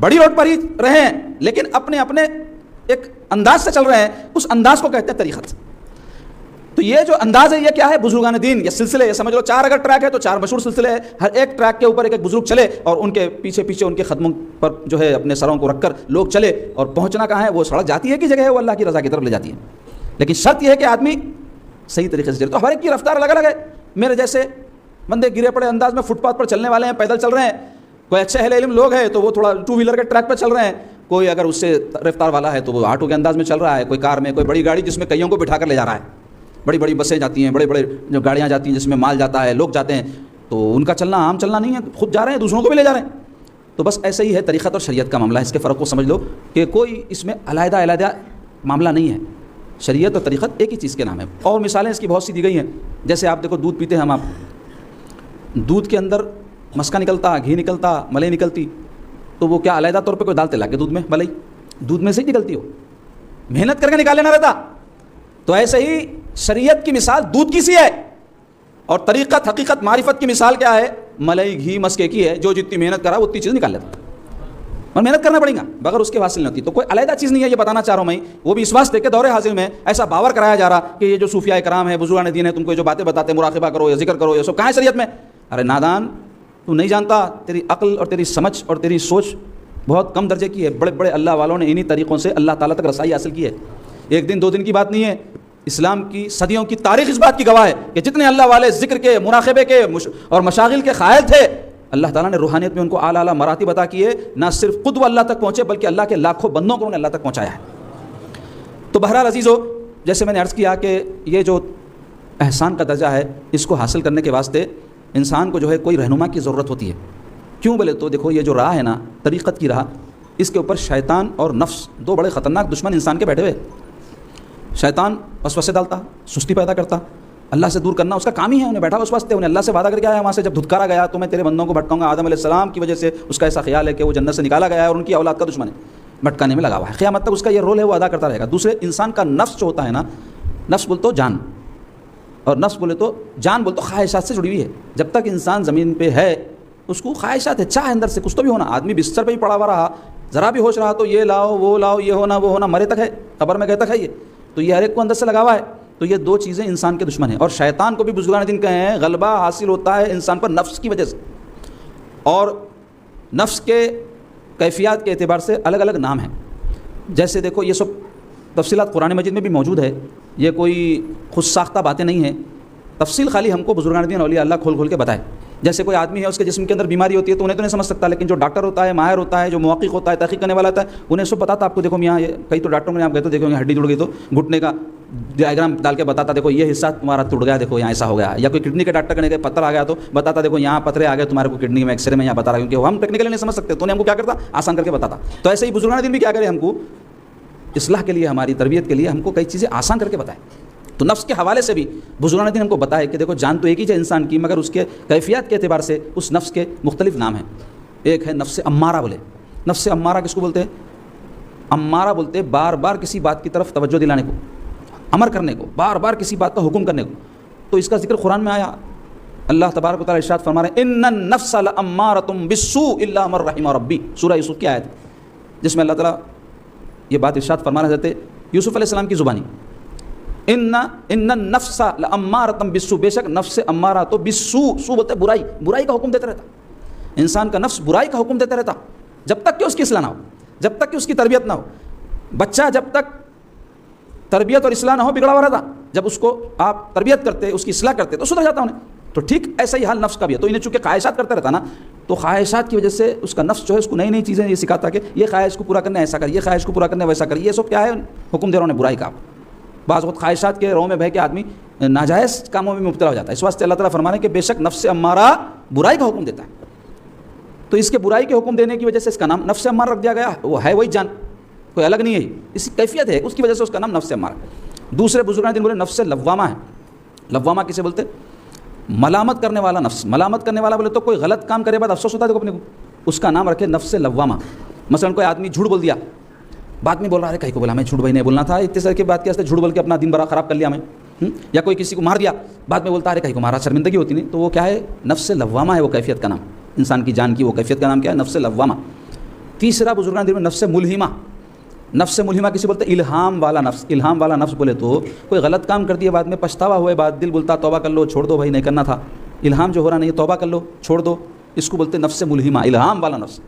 بڑی روڈ پر ہی رہے ہیں لیکن اپنے اپنے ایک انداز سے چل رہے ہیں، اس انداز کو کہتے ہیں طریقت۔ تو یہ جو انداز ہے یہ کیا ہے؟ بزرگان دین، یہ سلسلے، یہ سمجھ لو 4 اگر ٹریک ہے تو 4 مشہور سلسلے ہیں، ہر ایک ٹریک کے اوپر ایک ایک بزرگ چلے اور ان کے پیچھے پیچھے ان کے قدموں پر جو ہے اپنے سروں کو رکھ کر لوگ چلے، اور پہنچنا کہاں ہے؟ وہ سڑک جاتی ہے کہ جگہ ہے وہ اللہ کی رضا کی طرف لے جاتی ہے، لیکن شرط یہ ہے کہ آدمی صحیح طریقے سے چلے۔ تو ہر ایک کی رفتار الگ الگ ہے۔ میرے جیسے بندے گرے پڑے انداز میں فٹ پاتھ پر چلنے والے ہیں، پیدل چل رہے ہیں، کوئی اچھے اہل علم لوگ ہیں تو وہ تھوڑا 2 ویلر کے ٹریک پہ چل رہے ہیں، کوئی اگر اس سے رفتار والا ہے تو وہ آٹو کے انداز میں چل رہا ہے، کوئی کار میں، کوئی بڑی گاڑی جس میں کئیوں کو بٹھا کر لے جا رہا ہے، بڑی بڑی بسیں جاتی ہیں، بڑے بڑے جو گاڑیاں جاتی ہیں جس میں مال جاتا ہے، لوگ جاتے ہیں، تو ان کا چلنا عام چلنا نہیں ہے، خود جا رہے ہیں دوسروں کو بھی لے جا رہے ہیں۔ تو بس ایسے ہی ہے طریقت اور شریعت کا معاملہ، اس کے فرق کو سمجھ لو کہ کوئی اس میں علیحدہ علیحدہ معاملہ نہیں ہے، شریعت اور طریقت ایک ہی چیز کے نام ہے۔ اور مثالیں اس کی بہت سی دی گئی ہیں، جیسے آپ دیکھو دودھ پیتے ہیں ہم، آپ دودھ کے اندر مسکا نکلتا، گھی نکلتا، ملائی نکلتی، تو وہ کیا علیحدہ طور پہ کوئی ڈالتے لا کے دودھ میں؟ ملائی دودھ میں سے ہی نکلتی ہو، محنت کر کے نکال لینا رہتا۔ تو ایسے ہی شریعت کی مثال دودھ کی سی ہے، اور طریقت، حقیقت، معرفت کی مثال کیا ہے؟ ملائی، گھی، مسکے کی ہے، جو جتنی محنت کرا اتنی چیز نکال لیتا، اور محنت کرنا پڑے گا، بغیر اس کے حاصل نہیں ہوتی۔ تو کوئی علیحدہ چیز نہیں ہے، یہ بتانا چاہ رہا ہوں میں، وہ بھی اس واسطے کہ دور حاضر میں ایسا باور کرایا جا رہا کہ یہ جو صوفیاء کرام ہے، بزرگان دین ہے، تم کو جو باتیں بتاتے ہیں مراقبہ کرو یا ذکر کرو، یہ سب کہاں ہے شریعت میں؟ ارے نادان، تو نہیں جانتا، تیری عقل اور تیری سمجھ اور تیری سوچ بہت کم درجے کی ہے۔ بڑے بڑے اللہ والوں نے انہی طریقوں سے اللہ تعالیٰ تک رسائی حاصل کی ہے، 1 دن 2 دن کی بات نہیں ہے، اسلام کی صدیوں کی تاریخ اس بات کی گواہ ہے کہ جتنے اللہ والے ذکر کے، مراقبے کے اور مشاغل کے قائل تھے، اللہ تعالیٰ نے روحانیت میں ان کو اعلیٰ اعلیٰ مراتب عطا کیے، نہ صرف خود وہ اللہ تک پہنچے بلکہ اللہ کے لاکھوں بندوں کو انہوں نے اللہ تک پہنچایا ہے۔ تو بہرحال عزیزو، جیسے میں نے عرض کیا کہ یہ جو احسان کا درجہ ہے، اس کو حاصل کرنے کے واسطے انسان کو جو ہے کوئی رہنما کی ضرورت ہوتی ہے۔ کیوں بولے تو دیکھو، یہ جو راہ ہے نا، طریقت کی راہ، اس کے اوپر شیطان اور نفس 2 بڑے خطرناک دشمن انسان کے بیٹھے ہوئے۔ شیطان وسوسے ڈالتا، سستی پیدا کرتا، اللہ سے دور کرنا اس کا کام ہی ہے، انہیں بیٹھا اس واسطے، انہیں اللہ سے وعدہ کر کے آیا وہاں سے جب دھتکارا گیا تو میں تیرے بندوں کو بھٹکاؤں گا. آدم علیہ السلام کی وجہ سے اس کا ایسا خیال ہے کہ وہ جنت سے نکالا گیا ہے اور ان کی اولاد کا دشمن ہے، بھٹکانے میں لگا ہوا ہے. قیامت تک اس کا یہ رول ہے، وہ ادا کرتا رہے گا. دوسرے انسان کا نفس جو ہوتا ہے نا، نفس بولے تو جان، اور نفس بولے تو جان بولے تو خواہشات سے جڑی ہوئی ہے. جب تک انسان زمین پہ ہے اس کو خواہشات ہے، چاہ اندر سے کچھ تو بھی ہونا. آدمی بستر پہ ہی پڑا ہوا رہا، ذرا بھی ہوش رہا تو یہ لاؤ وہ لاؤ، یہ ہونا وہ ہونا، مرے تک ہے، قبر میں گئے تک ہے. یہ تو یہ ہر ایک کو اندر سے لگا ہوا ہے. تو یہ دو چیزیں انسان کے دشمن ہیں. اور شیطان کو بھی بزرگان دین کہے ہیں غلبہ حاصل ہوتا ہے انسان پر نفس کی وجہ سے. اور نفس کے کیفیات کے اعتبار سے الگ الگ نام ہیں. جیسے دیکھو یہ سب تفصیلات قرآن مجید میں بھی موجود ہے، یہ کوئی خود ساختہ باتیں نہیں ہیں. تفصیل خالی ہم کو بزرگان دین اولیاء اللہ کھول کھول کے بتائے. جیسے کوئی آدمی ہے اس کے جسم کے اندر بیماری ہوتی ہے تو انہیں تو نہیں سمجھ سکتا، لیکن جو ڈاکٹر ہوتا ہے، ماہر ہوتا ہے، جو محقق ہوتا ہے، تحقیق کرنے والا ہوتا ہے، انہیں سب بتاتا. آپ کو دیکھو یہاں کئی تو ڈاکٹروں میں آپ گئے تو دیکھو ہڈی ٹوٹ گئی تو گھٹنے کا ڈائیگرام ڈال کے بتاتا، دیکھو یہ حصہ تمہارا ٹوٹ گیا، دیکھو یہاں ایسا ہو گیا. یا کوئی کڈنی کے ڈاکٹر کرنے کے پتھر آ گیا تو بتاتا دیکھو یہاں پتھرے آ گئے تمہارے کو کڈنی میں، ایکس رے میں یہاں بتا رہا ہے، کیونکہ ہم ٹیکنیکلی نہیں سمجھ سکتے تو انہیں ہم کو کیا کرتا آسان کر کے بتاتا. تو ایسے ہی بزرگان دین بھی کیا کرے، ہم کو اصلاح کے لیے، ہماری تربیت کے لیے ہم کو کئی چیزیں آسان کر کے بتائیں. تو نفس کے حوالے سے بھی بزرگان دین ہم کو بتائے کہ دیکھو جان تو ایک ہی ہے انسان کی، مگر اس کے کیفیات کے اعتبار سے اس نفس کے مختلف نام ہیں. ایک ہے نفس امارہ. بولے نفس امارہ کس کو بولتے ہیں؟ امارہ بولتے بار بار کسی بات کی طرف توجہ دلانے کو، امر کرنے کو، بار بار کسی بات کا حکم کرنے کو. تو اس کا ذکر قرآن میں آیا. اللہ تبارک و تعالیٰ ارشاد فرما رہے ہیں ان النفس لامارۃ بالسوء الا من رحم ربی. سورہ یوسف کی آیت جس میں اللہ تعالیٰ یہ بات ارشاد فرما رہے تھے یوسف علیہ السلام کی زبانی. ان النفس لامارۃ بالسوء، بے شک نفس امارہ تو بالسوء، سو بولتے برائی، برائی کا حکم دیتا رہتا. انسان کا نفس برائی کا حکم دیتا رہتا جب تک کہ اس کی اصلاح نہ ہو، جب تک کہ اس کی تربیت نہ ہو. بچہ جب تک تربیت اور اصلاح نہ ہو بگڑا ہوا رہتا. جب اس کو آپ تربیت کرتے، اس کی اصلاح کرتے تو سدھر جاتا انہیں. تو ٹھیک ایسا ہی حال نفس کا بھی ہے. تو انہیں چونکہ خواہشات کرتا رہتا نا، تو خواہشات کی وجہ سے اس کا نفس جو ہے اس کو نئی نئی چیزیں یہ سکھاتا کہ یہ خواہش کو پورا کرنا ایسا کر، یہ خواہش کو پورا کرنا ویسا کر. یہ سب کیا ہے؟ حکم دے رہا ہوں برائی کا. بعض وقت خواہشات کے رو میں بہ کے آدمی ناجائز کاموں میں مبتلا ہو جاتا ہے. اس واسطے اللہ تعالیٰ فرما رہے ہیں کہ بے شک نفس امارہ برائی کا حکم دیتا ہے. تو اس کے برائی کے حکم دینے کی وجہ سے اس کا نام نفس امارہ رکھ دیا گیا. وہ ہے وہی جان، کوئی الگ نہیں ہے، اس کی کیفیت ہے، اس کی وجہ سے اس کا نام نفس امارہ. دوسرے بزرگان دین بولے نفس لوامہ ہے. لوامہ کسے بولتے؟ ملامت کرنے والا نفس. ملامت کرنے والا بولے تو کوئی غلط کام کرے بعد افسوس ہوتا ہے دیکھو اپنے کو، اس کا نام رکھے نفس لوامہ. مثلا کوئی آدمی جھوٹ بول دیا، بعد میں بول رہا ہے کہیں کو بولا میں جھوٹ بھائی نہیں بولنا تھا، اتنے سر کی بات کیا جھوٹ بول کے اپنا دن بڑا خراب کر لیا میں. یا کوئی کسی کو مار دیا، بعد میں بولتا ہے کہیں کو مارا، شرمندگی ہوتی نہیں. تو وہ کیا ہے؟ نفس لوامہ ہے. وہ کیفیت کا نام، انسان کی جان کی وہ کیفیت کا نام کیا ہے؟ نفس لوامہ. تیسرا بزرگان دین میں نفس ملہمہ. نفس ملہمہ کسی بولتے؟ الہام والا نفس. الہام والا نفس بولے تو کوئی غلط کام کر دیا، بعد میں پچھتاوا ہوئے، بعد دل بولتا توبہ کر لو، چھوڑ دو بھائی نہیں کرنا تھا، الہام جو ہو رہا نہیں توبہ کر لو، چھوڑ دو. اس کو بولتے نفس ملہمہ، الہام والا نفس.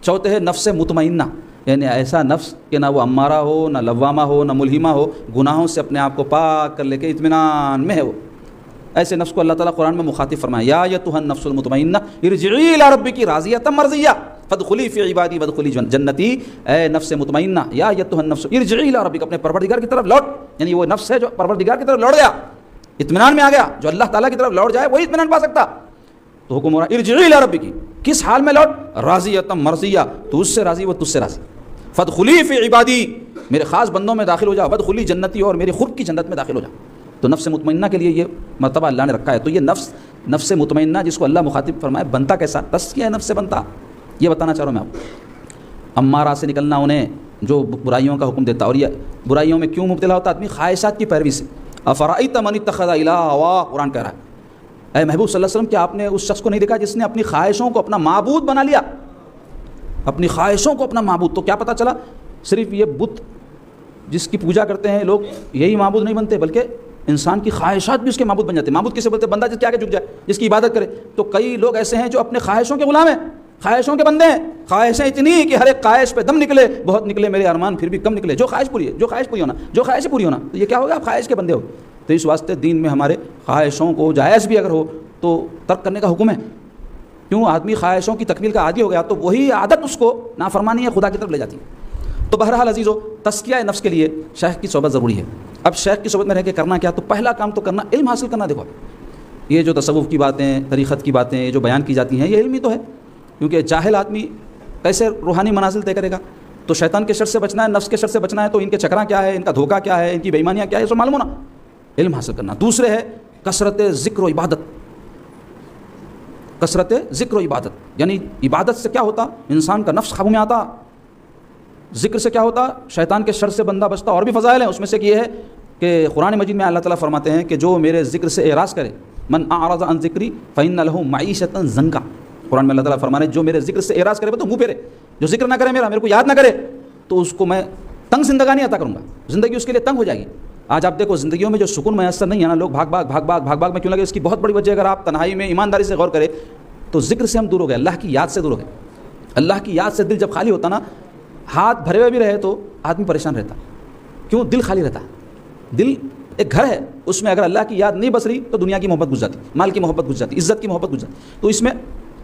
چوتھے ہے نفس مطمئنہ، یعنی ایسا نفس کہ نہ وہ امارہ ہو، نہ لوامہ ہو، نہ ملہمہ ہو، گناہوں سے اپنے آپ کو پاک کر لے کے اطمینان میں ہے. وہ ایسے نفس کو اللہ تعالیٰ قرآن میں مخاطب فرمایا یا ایتھا النفس المطمئنہ ارجعی الی ربک راضیۃ مرضیہ فادخلی فی عبادی وادخلی جنتی. اے نفس مطمئنہ، یا ایتھا النفس ارجعی الی ربک، اپنے پروردگار کی طرف لوٹ. یعنی وہ نفس ہے جو پروردگار کی طرف لوٹ گیا، اطمینان میں آ گیا. جو اللہ تعالیٰ کی طرف لوٹ جائے وہی اطمینان پا سکتا. تو حکم ہو رہا ارجعی الی ربک، کس حال میں لوٹ؟ راضیۃ مرضیہ، تو اس سے راضی وہ تجھ سے راضی. فادخلی فی عبادی، میرے خاص بندوں میں داخل ہو جا. وادخلی جنتی، اور میری خود کی جنت میں داخل ہو جا. تو نفس مطمئنہ کے لیے یہ مرتبہ اللہ نے رکھا ہے. تو یہ نفس مطمئنہ جس کو اللہ مخاطب فرمائے بنتا کیسا؟ تزکیہ نفس سے بنتا. یہ بتانا چاہ رہا ہوں میں آپ کو. امارہ سے نکلنا انہیں جو برائیوں کا حکم دیتا. اور یہ برائیوں میں کیوں مبتلا ہوتا آدمی؟ خواہشات کی پیروی سے. افرأیت من اتخذ الہ ہواہ، قرآن کہہ رہا ہے اے محبوب صلی اللہ علیہ وسلم کیا آپ نے اس شخص کو نہیں دیکھا جس نے اپنی خواہشوں کو اپنا معبود بنا لیا؟ اپنی خواہشوں کو اپنا معبود. تو کیا پتہ چلا صرف یہ بت جس کی پوجا کرتے ہیں لوگ یہی معبود نہیں بنتے، بلکہ انسان کی خواہشات بھی اس کے معبود بن جاتے ہیں. معبود کسے بولتے؟ بندہ جس کے آگے جھک جائے، جس کی عبادت کرے. تو کئی لوگ ایسے ہیں جو اپنے خواہشوں کے غلام ہیں، خواہشوں کے بندے ہیں. خواہشیں اتنی کہ ہر ایک خواہش پہ دم نکلے، بہت نکلے میرے ارمان پھر بھی کم نکلے. جو خواہش پوری ہے، جو خواہش پوری ہونا، جو خواہش پوری ہونا. تو یہ کیا ہوگا؟ آپ خواہش کے بندے ہو. تو اس واسطے دین میں ہمارے خواہشوں کو جائز بھی اگر ہو تو ترک کرنے کا حکم ہے. کیوں؟ آدمی خواہشوں کی تکمیل کا عادی ہو گیا تو وہی عادت اس کو نافرمانی ہے خدا کی طرف لے جاتی ہے. تو بہرحال عزیزو، تزکیہ نفس کے لیے شیخ کی صحبت ضروری ہے. اب شیخ کی صحبت میں رہ کے کرنا کیا؟ تو پہلا کام تو کرنا علم حاصل کرنا. دیکھو یہ جو تصوف کی باتیں، طریقت کی باتیں، یہ جو بیان کی جاتی ہیں یہ علم ہی تو ہے. کیونکہ جاہل آدمی کیسے روحانی منازل طے کرے گا؟ تو شیطان کے شر سے بچنا ہے، نفس کے شر سے بچنا ہے، تو ان کے چکرا کیا ہے، ان کا دھوکہ کیا ہے، ان کی بےایمانیاں کیا ہے، یہ سب معلوم ہونا. علم حاصل کرنا. دوسرے ہے کثرت ذکر و عبادت. کثرت ذکر و عبادت یعنی عبادت سے کیا ہوتا؟ انسان کا نفس قابو میں آتا. ذکر سے کیا ہوتا؟ شیطان کے شر سے بندہ بچتا. اور بھی فضائل ہیں، اس میں سے یہ ہے کہ قرآن مجید میں اللہ تعالیٰ فرماتے ہیں کہ جو میرے ذکر سے اعراض کرے، من اعرض عن ذکری فإن له معیشۃ ضنکا. قرآن میں اللہ تعالیٰ فرمانے جو میرے ذکر سے اعراض کرے تو منہ پھیرے، جو ذکر نہ کرے میرے کو یاد نہ کرے تو اس کو میں تنگ زندگانی عطا کروں گا، زندگی اس کے لیے تنگ ہو جائے گی. آج آپ دیکھو زندگیوں میں جو سکون میسر نہیں ہے نا، لوگ بھاگ بھاگ میں کیوں لگے؟ اس کی بہت بڑی وجہ اگر آپ تنہائی میں ایمانداری سے غور کریں تو ذکر سے ہم دور ہو گئے، اللہ کی یاد سے دور ہو گئے. اللہ کی یاد سے دل جب خالی ہوتا نا، ہاتھ بھرے ہوئے بھی رہے تو آدمی پریشان رہتا. کیوں؟ دل خالی رہتا. دل ایک گھر ہے، اس میں اگر اللہ کی یاد نہیں بس رہی تو دنیا کی محبت گھس جاتی، مال کی محبت گھس جاتی، عزت کی محبت گھس جاتی. تو اس میں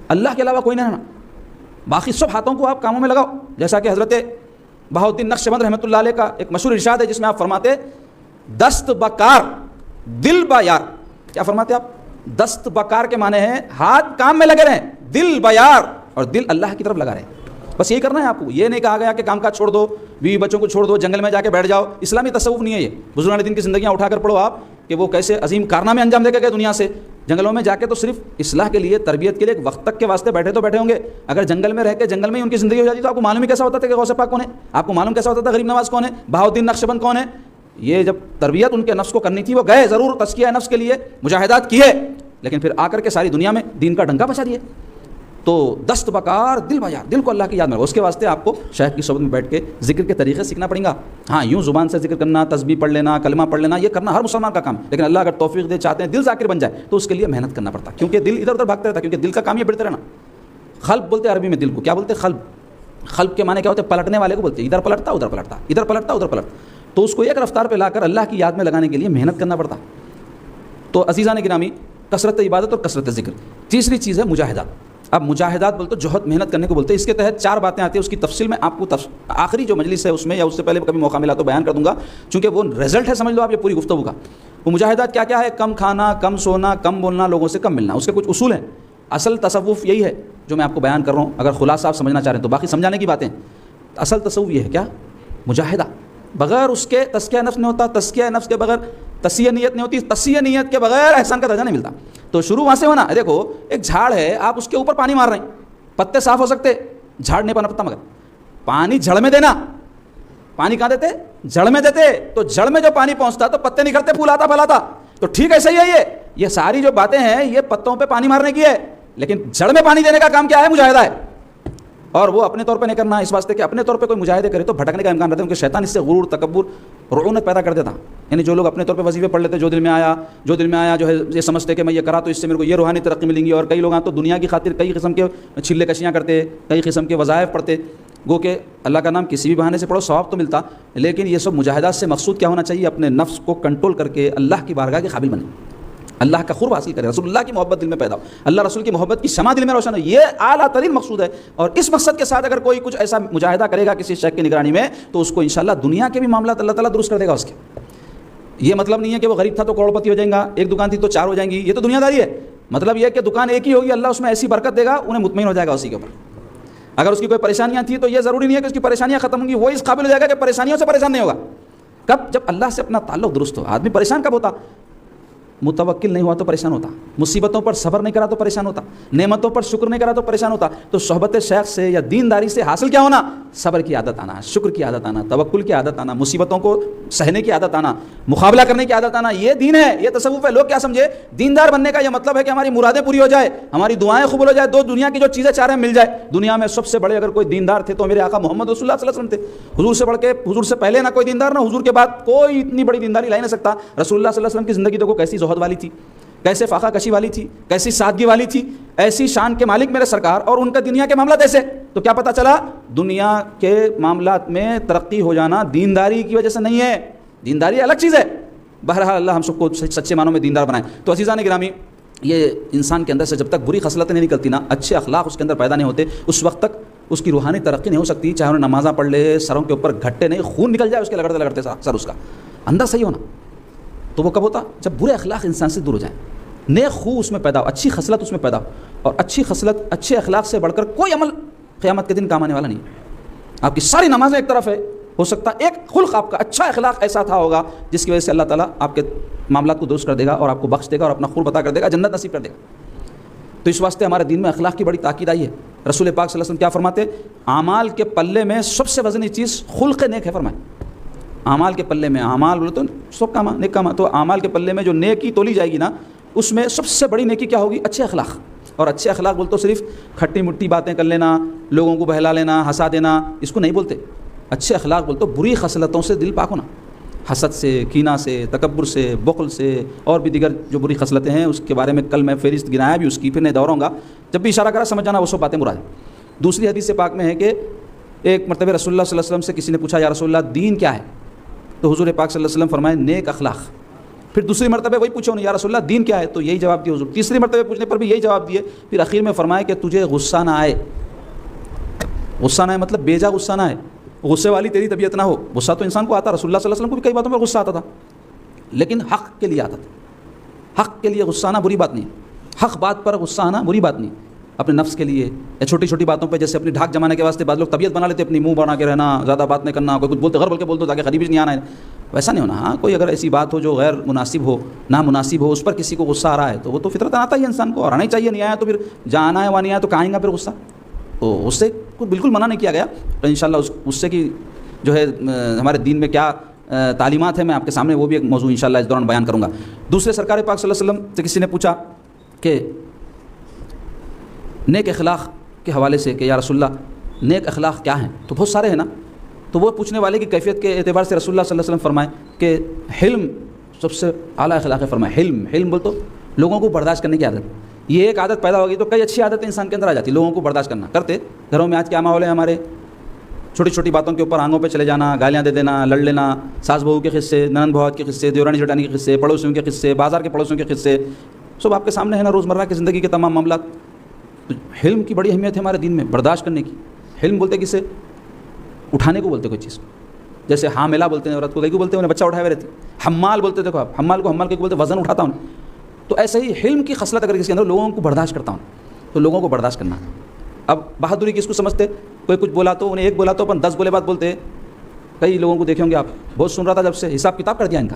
اللہ کے علاوہ کوئی نہ رہنا. باقی سب ہاتھوں کو آپ کاموں میں لگاؤ. جیسا کہ حضرت بہاؤالدین نقشبند رحمۃ اللہ علیہ کا ایک مشہور ارشاد ہے جس میں آپ فرماتے دست بکار دل با یار. کیا فرماتے آپ؟ دست بکار کے معنی ہے ہاتھ کام میں لگے رہیں، دل با یار، اور دل اللہ کی طرف لگا رہے. بس یہی کرنا ہے آپ کو. یہ نہیں کہا گیا کہ کام کاج چھوڑ دو، بیوی بچوں کو چھوڑ دو، جنگل میں جا کے بیٹھ جاؤ. اسلامی تصوف نہیں ہے یہ. بزرگان دین کی زندگیاں اٹھا کر پڑھو آپ کہ وہ کیسے عظیم کارنامے انجام دے کے گئے دنیا سے. جنگلوں میں جا کے تو صرف اصلاح کے لیے، تربیت کے لیے ایک وقت تک کے واسطے بیٹھے تو بیٹھے ہوں گے. اگر جنگل میں رہ کے جنگل میں ہی ان کی زندگی ہو جاتی تو آپ کو معلوم ہی کیسا ہوتا تھا کہ غوث پاک کون ہے؟ آپ کو معلوم کیسا ہوتا تھا غریب نواز کون ہے؟ بہاؤالدین نقشبند کون ہے؟ یہ جب تربیت ان کے نفس کو کرنی تھی وہ گئے ضرور، تزکیہ نفس کے لیے مجاہدات کیے، لیکن پھر آ کر کے ساری دنیا میں دین کا ڈنکا بچا دیے. تو دست بکار دل بجار، دل کو اللہ کی یاد میں. اس کے واسطے آپ کو شیخ کی صحبت میں بیٹھ کے ذکر کے طریقے سیکھنا پڑیں گا. ہاں یوں زبان سے ذکر کرنا، تسبیح پڑھ لینا، کلمہ پڑھ لینا، یہ کرنا ہر مسلمان کا کام. لیکن اللہ اگر توفیق دے، چاہتے ہیں دل ذاکر بن جائے تو اس کے لیے محنت کرنا پڑتا، کیونکہ دل ادھر ادھر بھاگتا رہتا. کیونکہ دل کا کام یہ بڑھتے رہنا. قلب بولتے عربی میں دل کو. کیا بولتے؟ قلب. قلب کے معنی کیا ہوتے ہیں؟ پلٹنے والے کو بولتے ہیں. ادھر پلٹتا ادھر پلٹتا، ادھر پلٹتا ادھر پلٹتا. تو اس کو ایک رفتار پہ لا کر اللہ کی یاد میں لگانے کے لیے محنت کرنا پڑتا. تو عزیزان گرامی، کثرت عبادت اور کثرت ذکر. تیسری چیز ہے مجاہدات. اب مجاہدات بولتے جوہد، محنت کرنے کو بولتے ہیں. اس کے تحت 4 باتیں آتی ہیں. اس کی تفصیل میں آپ کو آخری جو مجلس ہے اس میں یا اس سے پہلے کبھی موقع ملا تو بیان کر دوں گا، چونکہ وہ رزلٹ ہے، سمجھ لو آپ یہ پوری گفتگو کا. وہ مجاہدات کیا کیا ہے؟ کم کھانا، کم سونا، کم بولنا، لوگوں سے کم ملنا. اس کے کچھ اصول ہیں. اصل تصوف یہی ہے جو میں آپ کو بیان کر رہا ہوں. اگر خلاصہ آپ سمجھنا چاہ رہے ہیں تو باقی سمجھانے کی باتیں. اصل تصوف یہ ہے کیا؟ مجاہدہ. بغیر اس کے تزکیہ نفس نہیں ہوتا. تزکیہ نفس کے بغیر تصحیح نیت نہیں ہوتی. تصحیح نیت کے بغیر احسان کا درجہ نہیں ملتا. تو شروع وہاں سے ہونا. دیکھو ایک جھاڑ ہے، آپ اس کے اوپر پانی مار رہے ہیں، پتے صاف ہو سکتے، جھاڑ نہیں پنپتا، مگر پانی جڑ میں دینا. پانی کہاں دیتے؟ جڑ میں دیتے. تو جڑ میں جو پانی پہنچتا تو پتے نکلتے، پھول آتا، پھل آتا. تو ٹھیک ہے، صحیح ہے. یہ ساری جو باتیں ہیں یہ پتوں پہ پانی مارنے کی ہے، لیکن جڑ میں پانی دینے کا کام کیا ہے؟ مجاہدہ ہے. اور وہ اپنے طور پہ نہیں کرنا، اس واسطے کہ اپنے طور پہ کوئی مجاہدے کرے تو بھٹکنے کا امکان رہتا ہے، کیونکہ شیطان اس سے غرور، تکبر، رعونت پیدا کر دیتا. یعنی جو لوگ اپنے طور پہ وظیفے پڑھ لیتے، جو دل میں آیا جو ہے یہ سمجھتے کہ میں یہ کرا تو اس سے میرے کو یہ روحانی ترقی ملیں گی. اور کئی لوگ تو دنیا کی خاطر کئی قسم کے چھلے کشیاں کرتے، کئی قسم کے وظائف پڑھتے. گو کہ اللہ کا نام کسی بھی بہانے سے پڑھو ثواب تو ملتا، لیکن یہ سب مجاہدات سے مقصود کیا ہونا چاہیے؟ اپنے نفس کو کنٹرول کر کے اللہ کی بارگاہ کے قابل بنے، اللہ کا قرب حاصل کرے، رسول اللہ کی محبت دل میں پیدا ہو، اللہ رسول کی محبت کی شمع دل میں روشن ہو. یہ اعلیٰ ترین مقصود ہے. اور اس مقصد کے ساتھ اگر کوئی کچھ ایسا مجاہدہ کرے گا کسی شیخ کی نگرانی میں تو اس کو انشاءاللہ دنیا کے بھی معاملات اللہ تعالیٰ درست کر دے گا اس کے. یہ مطلب نہیں ہے کہ وہ غریب تھا تو کروڑپتی ہو جائے گا، ایک دکان تھی تو 4 ہو جائیں گی، یہ تو دنیا داری ہے. مطلب یہ کہ دکان ایک ہی ہوگی، اللہ اس میں ایسی برکت دے گا، انہیں مطمئن ہو جائے گا اسی کے اوپر. اگر اس کی کوئی پریشانیاں تھیں تو یہ ضروری نہیں ہے کہ اس کی پریشانیاں ختم ہوں گی، وہ اس قابل ہو جائے گا کہ پریشانیوں سے پریشان نہیں ہوگا. کب؟ جب اللہ سے اپنا تعلق درست ہو. آدمی پریشان کب ہوتا؟ متوکل نہیں ہوا تو پریشان ہوتا، مصیبتوں پر صبر نہیں کرا تو پریشان ہوتا، نعمتوں پر شکر نہیں کرا تو پریشان ہوتا. تو صحبت شیخ سے یا دینداری سے حاصل کیا ہونا؟ صبر کی عادت آنا، شکر کی عادت آنا، توکل کی عادت آنا، مصیبتوں کو سہنے کی عادت آنا، مقابلہ کرنے کی عادت آنا. یہ دین ہے، یہ تصوف ہے. لوگ کیا سمجھے دیندار بننے کا یہ مطلب ہے کہ ہماری مرادیں پوری ہو جائے، ہماری دعائیں قبول ہو جائے، دو دنیا کی جو چیزیں چاہ رہے ہیں مل جائے. دنیا میں سب سے بڑے اگر کوئی دیندار تھے تو میرے آقا محمد رسول اللہ صلی اللہ علیہ وسلم تھے. حضور سے بڑھ کے، حضور سے پہلے نہ کوئی دیندار، نہ حضور کے بعد کوئی اتنی بڑی دینداری لا نہیں سکتا. رسول اللہ صلی اللہ علیہ وسلم کی زندگی دیکھو کیسی زہد والی تھی، کیسے فاقہ کشی والی تھی، کیسی سادگی والی تھی. ایسی شان کے مالک میرے سرکار، اور ان کا دنیا کے معاملات ایسے. تو کیا پتہ چلا؟ دنیا کے معاملات میں ترقی ہو جانا دینداری کی وجہ سے نہیں ہے، دینداری الگ چیز ہے. بہرحال اللہ ہم سب کو سچے معنوں میں دیندار بنائے. تو عزیزان گرامی، یہ انسان کے اندر سے جب تک بری خصلتیں نہیں نکلتی نا، اچھے اخلاق اس کے اندر پیدا نہیں ہوتے، اس وقت تک اس کی روحانی ترقی نہیں ہو سکتی. چاہے انہیں نمازاں پڑھ لے، سروں کے اوپر گھٹے نہیں، خون نکل جائے اس کے لگڑتے لگڑتے سر اس کا، اندر صحیح ہونا. تو وہ کب ہوتا؟ جب برے اخلاق انسان سے دور ہو جائیں، نیک خو اس میں پیدا ہو، اچھی خصلت اس میں پیدا ہو. اور اچھی خصلت، اچھے اخلاق سے بڑھ کر کوئی عمل قیامت کے دن کام آنے والا نہیں. آپ کی ساری نمازیں ایک طرف ہے، ہو سکتا ہے ایک خلق آپ کا اچھا اخلاق ایسا تھا ہوگا جس کی وجہ سے اللہ تعالیٰ آپ کے معاملات کو درست کر دے گا اور آپ کو بخش دے گا اور اپنا خلق عطا کر دے گا، جنت نصیب کر دے گا۔ تو اس واسطے ہمارے دین میں اخلاق کی بڑی تاکید آئی ہے۔ رسول پاک صلی اللہ علیہ وسلم کیا فرماتے ہیں؟ اعمال کے پلے میں سب سے وزنی چیز خلق نیک ہے فرمائے۔ اعمال کے پلے میں، اعمال بولے تو سب کام نیک کام، تو اعمال کے پلے میں جو نیکی تولی جائے گی نا، اس میں سب سے بڑی نیکی کیا ہوگی؟ اچھے اخلاق۔ اور اچھے اخلاق بولتے تو صرف کھٹی مٹی باتیں کر لینا، لوگوں کو بہلا لینا، ہنسا دینا، اس کو نہیں بولتے۔ اچھے اخلاق بولتے بری خصلتوں سے دل پاک ہونا، حسد سے، کینہ سے، تکبر سے، بخل سے، اور بھی دیگر جو بری خصلتیں ہیں اس کے بارے میں کل میں فہرست گنایا بھی اس کی، پھر نہیں دہراؤں گا۔ جب بھی اشارہ کرا سمجھ جانا وہ سب باتیں مراد ہیں۔ دوسری حدیث پاک میں ہے کہ ایک مرتبہ رسول اللہ صلی اللہ علیہ وسلم سے کسی نے پوچھا، یا رسول اللہ دین کیا ہے؟ تو حضور پاک صلی اللہ علیہ وسلم فرمائے نیک اخلاق۔ پھر دوسری مرتبہ وہی پوچھا انہوں، یا رسول اللہ دین کیا ہے؟ تو یہی جواب دیا حضور۔ تیسری مرتبہ پوچھنے پر بھی یہی جواب دیے۔ پھر اخیر میں فرمایا کہ تجھے غصہ نہ آئے۔ غصہ نہ آئے مطلب بیجا غصہ نہ آئے، غصے والی تیری طبیعت نہ ہو۔ غصہ تو انسان کو آتا، رسول اللہ صلی اللہ علیہ وسلم کو بھی کئی باتوں پر غصہ آتا تھا، لیکن حق کے لیے آتا تھا۔ حق کے لیے غصہ آنا بری بات نہیں، حق بات پر غصہ آنا بری بات نہیں۔ اپنے نفس کے لیے یا چھوٹی چھوٹی باتوں پہ، جیسے اپنی ڈھاک جمانے کے واسطے بعض لوگ طبیعت بنا لیتے، اپنی منہ بنا کے رہنا، زیادہ بات نہیں کرنا، کوئی کچھ بولتے غیر بول کے بولتے تاکہ قریب نہیں آنا ہے، ویسا نہیں ہونا۔ ہاں کوئی اگر ایسی بات ہو جو غیر مناسب ہو، نامناسب ہو، اس پر کسی کو غصہ آ رہا ہے تو وہ تو فطرتاً آتا ہی ہے انسان کو، اور آنا ہی چاہیے۔ نہیں آیا تو پھر جہاں آنا ہے وہاں نہیں آیا تو کہاں آئیں گا پھر غصہ؟ تو اس سے کو بالکل منع نہیں کیا گیا۔ تو انشاءاللہ اس غصے کی جو ہے ہمارے دین میں کیا تعلیمات ہیں، میں آپ کے سامنے وہ بھی ایک موضوع انشاءاللہ اس دوران بیان کروں گا۔ دوسرے سرکار پاک صلی اللہ علیہ وسلم سے کسی نے پوچھا کہ نیک اخلاق کے حوالے سے کہ یا رسول اللہ نیک اخلاق کیا ہیں؟ تو بہت سارے ہیں نا۔ تو وہ پوچھنے والے کی کیفیت کے اعتبار سے رسول اللہ صلی اللہ علیہ وسلم فرمائے کہ حلم سب سے اعلیٰ اخلاق ہے۔ فرمائے حلم بول تو لوگوں کو برداشت کرنے کی عادت۔ یہ ایک عادت پیدا ہوگی تو کئی اچھی عادتیں انسان کے اندر آ جاتی، لوگوں کو برداشت کرنا کرتے۔ گھروں میں آج کیا ماحول ہے ہمارے؟ چھوٹی چھوٹی باتوں کے اوپر آنگوں پہ چلے جانا، گالیاں دے دینا، لڑ لینا، ساس بہو کے قصے، ننند بہوات کے قصے، دیورانی جٹانی کے قصے، پڑوسیوں کے قصے، بازار کے پڑوسیوں کے قصے، سب آپ کے سامنے ہے نا، روزمرہ کی زندگی کے تمام معاملات۔ تو حلم کی بڑی اہمیت ہے ہمارے دین میں، برداشت کرنے کی۔ حلم بولتے کسے؟ اٹھانے کو بولتے کوئی چیز، جیسے حاملہ بولتے ہیں عورت کو، کئی کو بولتے ہیں انہیں بچہ اٹھائے ہوئے رہتی۔ حمال بولتے، دیکھو آپ حمال کو حمال کے بولتے وزن اٹھاتا ہوں۔ تو ایسے ہی حلم کی خصلت اگر کسی کے اندر، لوگوں کو برداشت کرتا ہوں، تو لوگوں کو برداشت کرنا۔ اب بہادری کس کو سمجھتے؟ کوئی کچھ بولا تو انہیں ایک بولا تو اپن 10 بولے بات بولتے۔ کئی لوگوں کو دیکھیں ہوں گے آپ، بہت سن رہا تھا جب سے حساب کتاب کر دیا ان کا،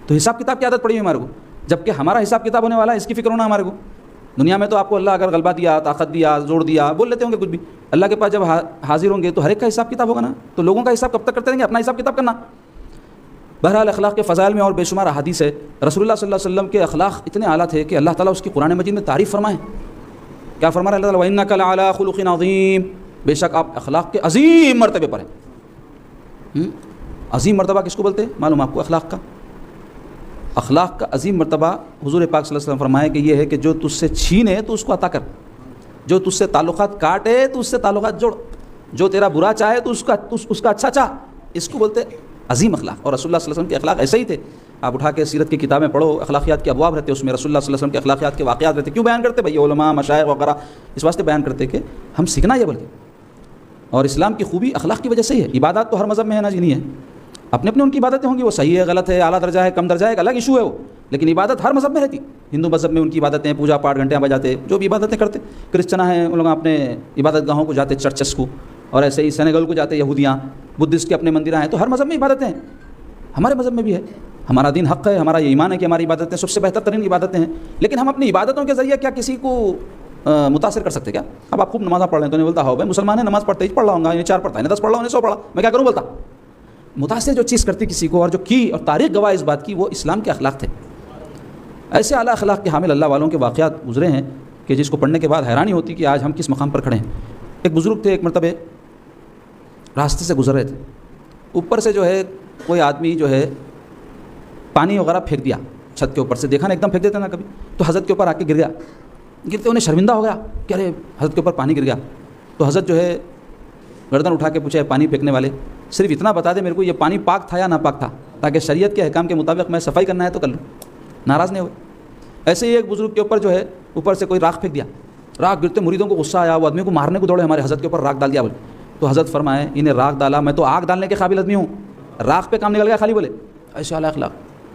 تو حساب کتاب کی عادت پڑی ہے ہمارے کو، جبکہ ہمارا حساب کتاب ہونے والا ہے، اس کی فکر ہونا ہمارے کو۔ دنیا میں تو آپ کو اللہ اگر غلبہ دیا، طاقت دیا، زور دیا، بول لیتے ہوں گے کچھ بھی، اللہ کے پاس جب حاضر ہوں گے تو ہر ایک کا حساب کتاب ہوگا نا۔ تو لوگوں کا حساب کب تک کرتے رہیں گے؟ اپنا حساب کتاب کرنا۔ بہرحال اخلاق کے فضائل میں اور بے شمار احادیث ہے۔ رسول اللہ صلی اللہ علیہ وسلم کے اخلاق اتنے اعلیٰ تھے کہ اللہ تعالیٰ اس کی قرآن مجید میں تعریف فرمائے۔ کیا فرما رہا ہے اللہ تعالیٰ؟ وَإِنَّكَ لَعَلَىٰ خُلُقٍ عَظِيمٍ، بے شک آپ اخلاق کے عظیم مرتبے پر ہیں۔ عظیم مرتبہ کس کو بولتے ہیں معلوم آپ کو؟ اخلاق کا۔ اخلاق کا عظیم مرتبہ حضور پاک صلی اللہ علیہ وسلم فرمائے کہ یہ ہے کہ جو تجھ سے چھینے تو اس کو عطا کر، جو تجھ سے تعلقات کاٹے تو اس سے تعلقات جوڑ، جو تیرا برا چاہے تو اس کا اچھا چاہ، اس کو بولتے عظیم اخلاق۔ اور رسول اللہ صلی اللہ علیہ وسلم کے اخلاق ایسے ہی تھے۔ آپ اٹھا کے سیرت کی کتابیں پڑھو، اخلاقیات کے ابواب رہتے، اس میں رسول اللہ صلی اللہ علیہ وسلم کے اخلاقیات کے واقعات رہتے۔ کیوں بیان کرتے بھائی؟ علماء، مشائخ وغیرہ اس واسطے بیان کرتے کہ ہم سیکھنا یہ بلکہ، اور اسلام کی خوبی اخلاق کی وجہ سے ہی ہے۔ عبادات تو ہر مذہب میں ہے نا جی، نہیں ہے، اپنے اپنے ان کی عبادتیں ہوں گی، وہ صحیح ہے، غلط ہے، اعلیٰ درجہ ہے، کم درجہ ہے، ایک الگ ایشو ہے وہ، لیکن عبادت ہر مذہب میں رہتی۔ ہندو مذہب میں ان کی عبادتیں، پوجا پاٹ، گھنٹیاں بجاتے، جو بھی عبادتیں کرتے۔ کرسچن ہیں ان لوگ اپنے عبادت گاہوں کو جاتے، چرچز کو، اور ایسے ہی سینیگل کو جاتے یہودیاں، بدھسٹ کے اپنے مندر ہیں۔ تو ہر مذہب میں عبادتیں ہیں، ہمارے مذہب میں بھی ہے۔ ہمارا دین حق ہے، ہمارا یہ ایمان ہے کہ ہماری عبادتیں سب سے بہتر ترین عبادتیں ہیں، لیکن ہم اپنی عبادتوں کے ذریعے کیا کسی کو متاثر کر سکتے کیا؟ اب آپ خوب نماز پڑھ لیں تو نہیں بولتا ہو بھائی مسلمان ہے، نماز پڑھتے ہی پڑھ رہا ہوں گا، انہیں 4 پڑھتا ہے، 10 پڑھ رہا ہوں، 100 پڑھا، میں کیا کروں؟ بولتا متاثر جو چیز کرتی کسی کو، اور جو کی اور تاریخ گواہ اس بات کی، وہ اسلام کے اخلاق تھے۔ ایسے اعلیٰ اخلاق کے حامل اللہ والوں کے واقعات گزرے ہیں کہ جس کو پڑھنے کے بعد حیرانی ہوتی کہ آج ہم کس مقام پر کھڑے ہیں۔ ایک بزرگ تھے، ایک مرتبہ راستے سے گزر رہے تھے، اوپر سے جو ہے کوئی آدمی جو ہے پانی وغیرہ پھینک دیا چھت کے اوپر سے، دیکھا نا ایک دم پھینک دیتے نا کبھی، تو حضرت کے اوپر آ کے گر گیا۔ گرتے انہیں شرمندہ ہو گیا کہ ارے حضرت کے اوپر پانی گر گیا۔ تو حضرت جو ہے گردن اٹھا کے پوچھا، پانی پھینکنے والے صرف اتنا بتا دے میرے کو، یہ پانی پاک تھا یا ناپاک تھا، تاکہ شریعت کے احکام کے مطابق میں صفائی کرنا ہے تو کر لوں۔ ناراض نہیں ہوئے۔ ایسے ہی ایک بزرگ کے اوپر جو ہے اوپر سے کوئی راکھ پھینک دیا، راکھ گرتے مریدوں کو غصہ آیا، وہ آدمی کو مارنے کو دوڑے، ہمارے حضرت کے اوپر راکھ ڈال دیا بولے۔ تو حضرت فرمائے انہیں راکھ ڈالا، میں تو آگ ڈالنے کے قابل آدمی ہوں، راکھ پہ کام نکل گیا خالی بولے۔ ایسے اعلیٰ اخلاق۔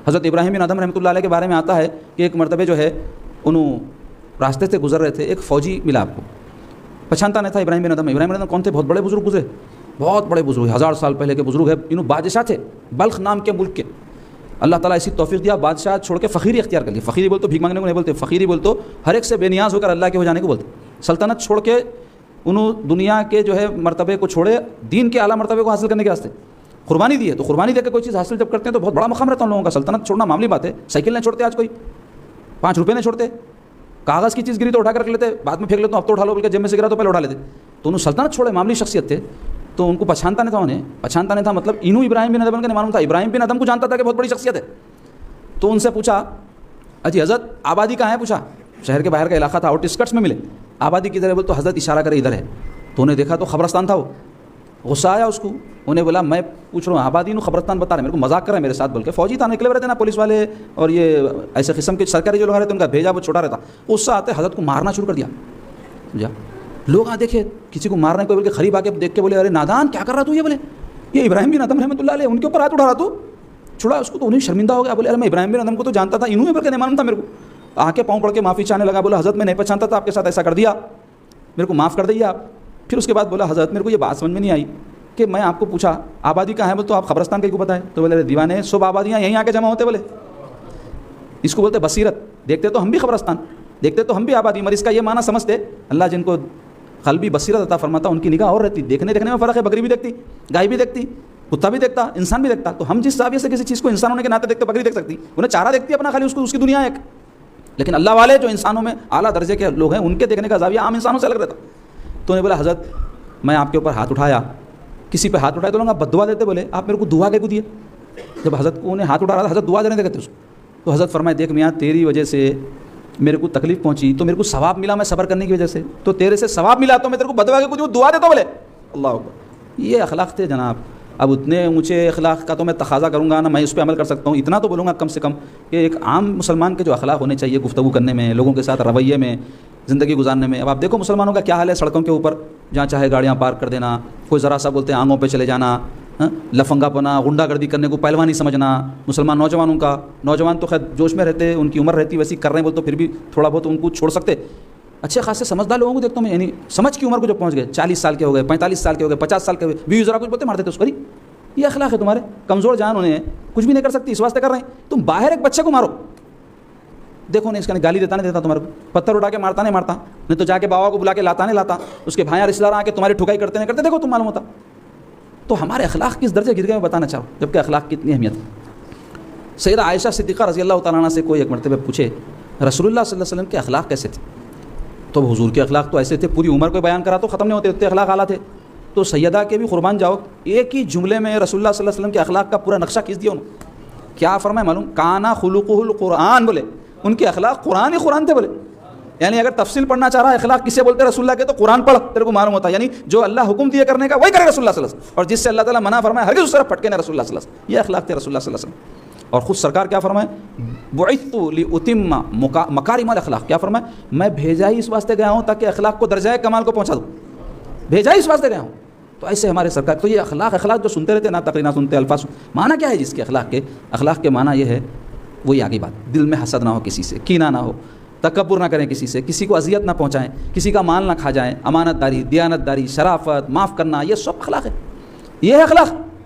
حضرت ابراہیم بن ادھم رحمۃ اللہ علیہ کے بارے میں آتا ہے کہ ایک مرتبہ جو ہے انہوں راستے سے گزر رہے تھے، ایک فوجی ملا، آپ کو پہچانتا نہیں تھا ابراہیم بن ادھم۔ ابراہیم بن ادھم کون تھے؟ بہت بڑے بزرگ گزرے، بہت بڑے بزرگ ہیں، 1000 سال پہلے کے بزرگ ہیں، انہوں بادشاہ تھے بلخ نام کے ملک کے. اللہ تعالیٰ ایسی توفیق دیا، بادشاہ چھوڑ کے فقیری اختیار کر لی. فقیری بول تو بھیک مانگنے کو نہیں بولتے، فقیری بول تو ہر ایک سے بے نیاز ہو کر اللہ کے ہو جانے کو بولتے. سلطنت چھوڑ کے انہوں دنیا کے جو ہے مرتبے کو چھوڑے دین کے اعلیٰ مرتبے کو حاصل کرنے کے راستے قربانی دی ہے. تو قربانی دے کے کوئی چیز حاصل جب کرتے ہیں تو بہت بڑا مقام رہتا ہے ان لوگوں کا. سلطنت چھوڑنا معاملی بات ہے. سائیکل نہیں چھوڑتے آج کوئی، 5 روپے نہیں چھوڑتے، کاغذ کی چیز گری تو اٹھا کر رکھ لیتے، بعد میں پھینک لیتے، اب تو اٹھا لو بلکہ جیب میں سے گرا تو پہلے اٹھا لیتے. تو انہوں سلطنت چھوڑے، معاملی شخصیت تھے. تو ان کو پہچانتا نہیں تھا، انہیں پہچانتا نہیں تھا، مطلب انہوں ابراہیم بن ادم کا نہیں معلوم تھا. ابراہیم بن ادم کو جانتا تھا کہ بہت بڑی شخصیت ہے. تو ان سے پوچھا اجی حضرت آبادی کہاں ہے؟ پوچھا. شہر کے باہر کا علاقہ تھا، آؤٹ اسکرٹس میں ملے. آبادی کدھر ہے؟ بول تو حضرت اشارہ کرے ادھر ہے. تو انہیں دیکھا تو قبرستان تھا. وہ غصہ آیا اس کو. انہیں بولا میں پوچھ رہا ہوں آبادی نو قبرستان بتا رہے، میرے کو مذاق کر رہے ہیں میرے ساتھ. بول کے فوجی تھا، نکلے ہوئے رہتے نا پولیس والے اور یہ ایسے قسم کے سرکاری جو لوگ رہتے ان کا بھیجا وہ چھوٹا رہتا. غصہ آتے حضرت کو مارنا شروع کر دیا. جا لوگ دیکھے کسی کو مارنے کو، بول کے قریب آ کے دیکھ کے بولے ارے نادان کیا کر رہا تو؟ یہ بولے یہ ابراہیم بن ادم رحمۃ اللہ علیہ، ان کے اوپر ہاتھ اٹھا رہا تو چھڑا اس کو. تو انہیں شرمندہ ہو گیا. بولے ارے میں ابراہیم بن ادم کو تو جانتا تھا، انہوں نے بول کے نہیں معلوم تھا میرے کو. آ کے پاؤں پڑ کے معافی چاہنے لگا. بولا حضرت میں نہیں پہچانتا تھا، آپ کے ساتھ ایسا کر دیا، میرے کو معاف کر دئیے آپ. پھر اس کے بعد بولا حضرت میرے کو یہ بات سمجھ میں نہیں آئی کہ میں آپ کو پوچھا آبادی کہاں ہے، بول تو آپ قبرستان کہیں کو بتائیں. تو بولے دیوانے سب آبادیاں یہیں آ کے جمع ہوتے. بولے اس کو بولتے بصیرت. دیکھتے تو ہم بھی قبرستان، دیکھتے تو ہم بھی آبادی، مگر اس کا یہ معنی سمجھتے اللہ جن کو قلبی بصیرت عطا فرماتا ان کی نگاہ اور رہتی. دیکھنے میں فرق ہے. بکری بھی دیکھتی، گائے بھی دیکھتی، کتا بھی دیکھتا، انسان بھی دیکھتا. تو ہم جس زاویے سے کسی چیز کو انسان ہونے کے ناطے دیکھتے، بکری دیکھ سکتی، انہیں چارہ دیکھتی اپنا خالی، اس کو اس کی دنیا ایک. لیکن اللہ والے جو انسانوں میں اعلیٰ درجے کے لوگ ہیں ان کے دیکھنے کا زاویہ عام انسانوں سے الگ رہتا. تو انہیں بولا حضرت میں آپ کے اوپر ہاتھ اٹھایا، کسی پہ ہاتھ اٹھایا تو لوگ آپ بد دعا دیتے. بولے آپ میرے کو دعا کیوں دیے؟ جب حضرت کو انہیں ہاتھ اٹھا رہا تھا حضرت دعا دینے دیتے اس کو. تو حضرت فرمائے دیکھ میاں تیری وجہ سے میرے کو تکلیف پہنچی تو میرے کو ثواب ملا، میں صبر کرنے کی وجہ سے، تو تیرے سے ثواب ملا تو میں تیرے کو بد دعا کیوں دعا دیتا. بولے اللہ اکبر. یہ اخلاق تھے جناب. اب اتنے اونچے اخلاق کا تو میں تقاضا کروں گا نا، میں اس پہ عمل کر سکتا ہوں، اتنا تو بولوں گا کم سے کم کہ ایک عام مسلمان کے جو اخلاق ہونے چاہیے گفتگو کرنے میں، لوگوں کے ساتھ رویے میں، زندگی گزارنے میں. اب آپ دیکھو مسلمانوں کا کیا حال ہے سڑکوں کے اوپر، جہاں چاہے گاڑیاں پارک کر دینا، کوئی ذرا سا بولتے ہیں آنگوں پہ چلے جانا، لفنگا پنا، غنڈہ گردی کرنے کو پہلوانی سمجھنا. مسلمان نوجوانوں کا، نوجوان تو خیر جوش میں رہتے، ان کی عمر رہتی ویسی کر رہے ہیں بول تو پھر بھی تھوڑا بہت ان کو چھوڑ سکتے. اچھے خاصے سمجھدار لوگوں کو دیکھتا ہوں میں، یعنی سمجھ کی عمر کو جب پہنچ گئے، 40 سال کے ہو گئے، 45 سال کے ہو گئے، 50 سال کے ہوئے، بھی ذرا کچھ بولتے مار دیتے اس کو. یہ اخلاق ہے تمہارے؟ کمزور جان انہیں کچھ بھی نہیں کر سکتی، اس واسطے کر رہے ہیں. تم باہر ایک بچے کو مارو، دیکھو نہیں اس کا گالی دیتا نہیں دیتا تمہارے کو، پتھر اٹھا کے مارتا نہیں مارتا، نہیں تو جا کے بابا کو بلا کے لاتا نہیں لاتا، اس کے بھائیاں رشتہ دار آ کے تمہاری ٹھکائی کرتے نہیں کرتے، دیکھو تم معلوم ہوتا. تو ہمارے اخلاق کس درجے گر گئے میں بتانا چاہوں، جبکہ اخلاق کی اتنی اہمیت ہے. سیدہ عائشہ صدیقہ رضی اللہ تعالیٰ عنہ سے کوئی ایک مرتبہ پوچھے رسول اللہ صلی اللہ علیہ وسلم کے اخلاق کیسے تھے؟ تو حضور کے اخلاق تو ایسے تھے، پوری عمر کو بیان کرا تو ختم نہیں ہوتے، اتنے اخلاق اعلیٰ تھے. تو سیدہ کے بھی قربان جاؤ، ایک ہی جملے میں رسول اللہ صلی اللہ علیہ وسلم کے اخلاق کا پورا نقشہ کھینچ دیا انہوں. کیا فرمایا معلوم؟ کانا خلقہ القرآن. بولے ان کے اخلاق قرآن ہی قرآن تھے. بولے یعنی اگر تفصیل پڑھنا چاہ رہا ہے اخلاق کسے بولتے رسول اللہ کے تو قرآن پڑھ، تیرے کو معلوم ہوتا ہے. یعنی جو اللہ حکم دیے کرنے کا وہی کرے رسول اللہ صلی اللہ علیہ وسلم، اور جس سے اللہ تعالیٰ منع فرمائے ہرگز اس طرف پھٹکے نہ رسول اللہ صلی اللہ علیہ وسلم. یہ اخلاق تھے رسول اللہ صلی اللہ علیہ وسلم. اور خود سرکار کیا فرمائے؟ بعثت لاتم مکارم الاخلاق. کیا فرمائے؟ میں بھیجا ہی اس واسطے گیا ہوں تاکہ اخلاق کو درجۂ کمال کو پہنچا دوں، بھیجا ہی اس واسطے گیا ہوں. تو ایسے ہمارے سرکار. تو یہ اخلاق جو سنتے رہتے نہ تقریر نہ سنتے الفاظ، معنی کیا ہے جس کے اخلاق کے معنی یہ ہے، وہی آگے بات، دل میں حسد نہ ہو، کسی سے کینہ نہ ہو، تکبر نہ کریں کسی سے، کسی کو اذیت نہ پہنچائیں، کسی کا مال نہ کھا جائیں، امانت داری، دیانت داری، شرافت، معاف کرنا، یہ سب اخلاق ہے. یہ ہے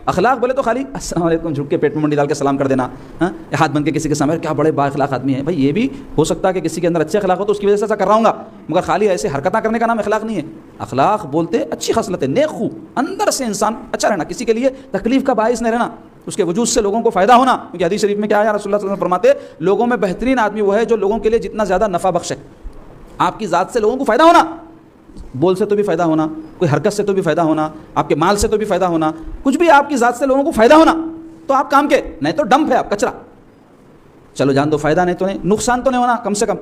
اخلاق بولے تو خالی السلام علیکم جھک کے پیٹ میں منڈی ڈال کے سلام کر دینا، ہاتھ بن کے کسی کے سامنے کیا بڑے با اخلاق آدمی ہے. بھائی یہ بھی ہو سکتا ہے کہ کسی کے اندر اچھے اخلاق ہو تو اس کی وجہ سے ایسا کر رہا ہوں گا، مگر خالی ایسے حرکتیں کرنے کا نام اخلاق نہیں ہے. اخلاق بولتے اچھی خصلتیں، نیک خو، اندر سے انسان اچھا رہنا، کسی کے لیے تکلیف کا باعث نہیں رہنا، اس کے وجود سے لوگوں کو فائدہ ہونا. کیونکہ حدیث شریف میں کیا ہے، رسول اللہ صلی اللہ علیہ وسلم فرماتے لوگوں میں بہترین آدمی وہ ہے جو لوگوں کے لیے جتنا زیادہ نفع بخش ہے. آپ کی ذات سے لوگوں کو فائدہ ہونا، بول سے تو بھی فائدہ ہونا، کوئی حرکت سے تو بھی فائدہ ہونا، آپ کے مال سے تو بھی فائدہ ہونا، کچھ بھی آپ کی ذات سے لوگوں کو فائدہ ہونا تو آپ کام کے، نہیں تو ڈمپ ہے آپ، کچرا. چلو جان دو، فائدہ نہیں تو نہیں، نقصان تو نہیں ہونا کم سے کم.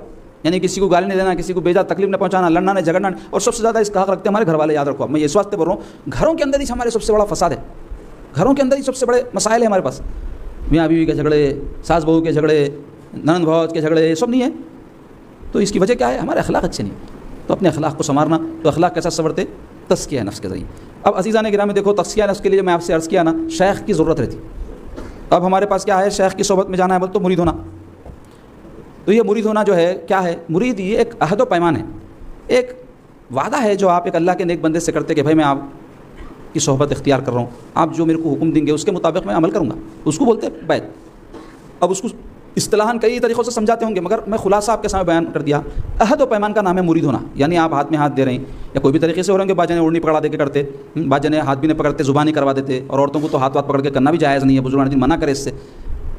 یعنی کسی کو گالی نہیں دینا، کسی کو بیجا تکلیف نہ پہنچانا، لڑنا نہیں، جھگڑنا نہیں. اور سب سے زیادہ اس کا حق رکھتے ہیں ہمارے گھر والے. یاد رکھو، میں اس واسطے بول رہا ہوں، گھروں کے اندر ہی ہمارے سب سے بڑا فساد ہے. گھروں کے اندر ہی سب سے بڑے مسائل ہیں ہمارے پاس. میاں بیوی کے جھگڑے، ساس بہو کے جھگڑے، نند بھوج کے جھگڑے، یہ سب نہیں ہے. تو اس کی وجہ کیا ہے؟ ہمارے اخلاق اچھے نہیں. تو اپنے اخلاق کو سنوارنا. تو اخلاق کیسا سنورتے؟ تزکیہ نفس کے ذریعے. اب عزیزان گرامی دیکھو، تزکیہ نفس کے لیے میں آپ سے عرض کیا نا، شیخ کی ضرورت رہتی. اب ہمارے پاس کیا ہے؟ شیخ کی صحبت میں جانا ہے بول تو مرید ہونا. تو یہ مرید ہونا جو ہے کیا ہے؟ مرید یہ ایک عہد و پیمان ہے، ایک وعدہ ہے جو آپ ایک اللہ کے نیک بندے سے کرتے کہ بھائی میں آپ کی صحبت اختیار کر رہا ہوں, آپ جو میرے کو حکم دیں گے اس کے مطابق میں عمل کروں گا, اس کو بولتے ہیں بیعت. اب اس کو اصطلاحاً کئی طریقوں سے سمجھاتے ہوں گے, مگر میں خلاصہ آپ کے سامنے بیان کر دیا. عہد و پیمان کا نام ہے مرید ہونا, یعنی آپ ہاتھ میں ہاتھ دے رہے ہیں یا کوئی بھی طریقے سے ہو رہے ہیں کہ باجنے اوڑھنی پکڑا دے کے کرتے, باجنے ہاتھ بھی نہیں پکڑتے, زبانی کروا دیتے, اور عورتوں کو تو ہاتھ پکڑ کے کرنا بھی جائز نہیں ہے, بزرگان دین منع کرے اس سے.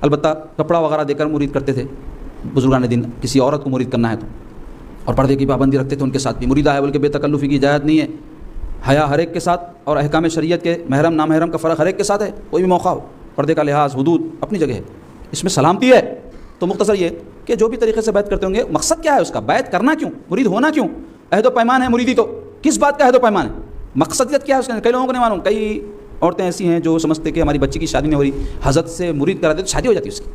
البتہ کپڑا وغیرہ دے کر مرید کرتے تھے بزرگان دین, کسی عورت کو مرید کرنا ہے تو, اور پردے کی پابندی رکھتے تھے ان کے ساتھ بھی. مریدہ ہے بول کے بے تکلفی کی اجازت نہیں ہے, حیا ہر ایک کے ساتھ, اور احکام شریعت کے محرم نامحرم کا فرق ہر ایک کے ساتھ ہے, کوئی بھی موقع ہو, پردے کا لحاظ حدود اپنی جگہ ہے, اس میں سلامتی ہے. تو مختصر یہ کہ جو بھی طریقے سے بیعت کرتے ہوں گے, مقصد کیا ہے اس کا, بیعت کرنا کیوں, مرید ہونا کیوں, عہد و پیمان ہے مریدی, تو کس بات کا عہد و پیمان ہے, مقصدیت کیا ہے اس کا. کئی لوگوں کو نہیں معلوم, کئی عورتیں ایسی ہیں جو سمجھتے کہ ہماری بچی کی شادی نہیں ہو رہی, حضرت سے مرید کرا دے تو شادی ہو جاتی ہے اس کی.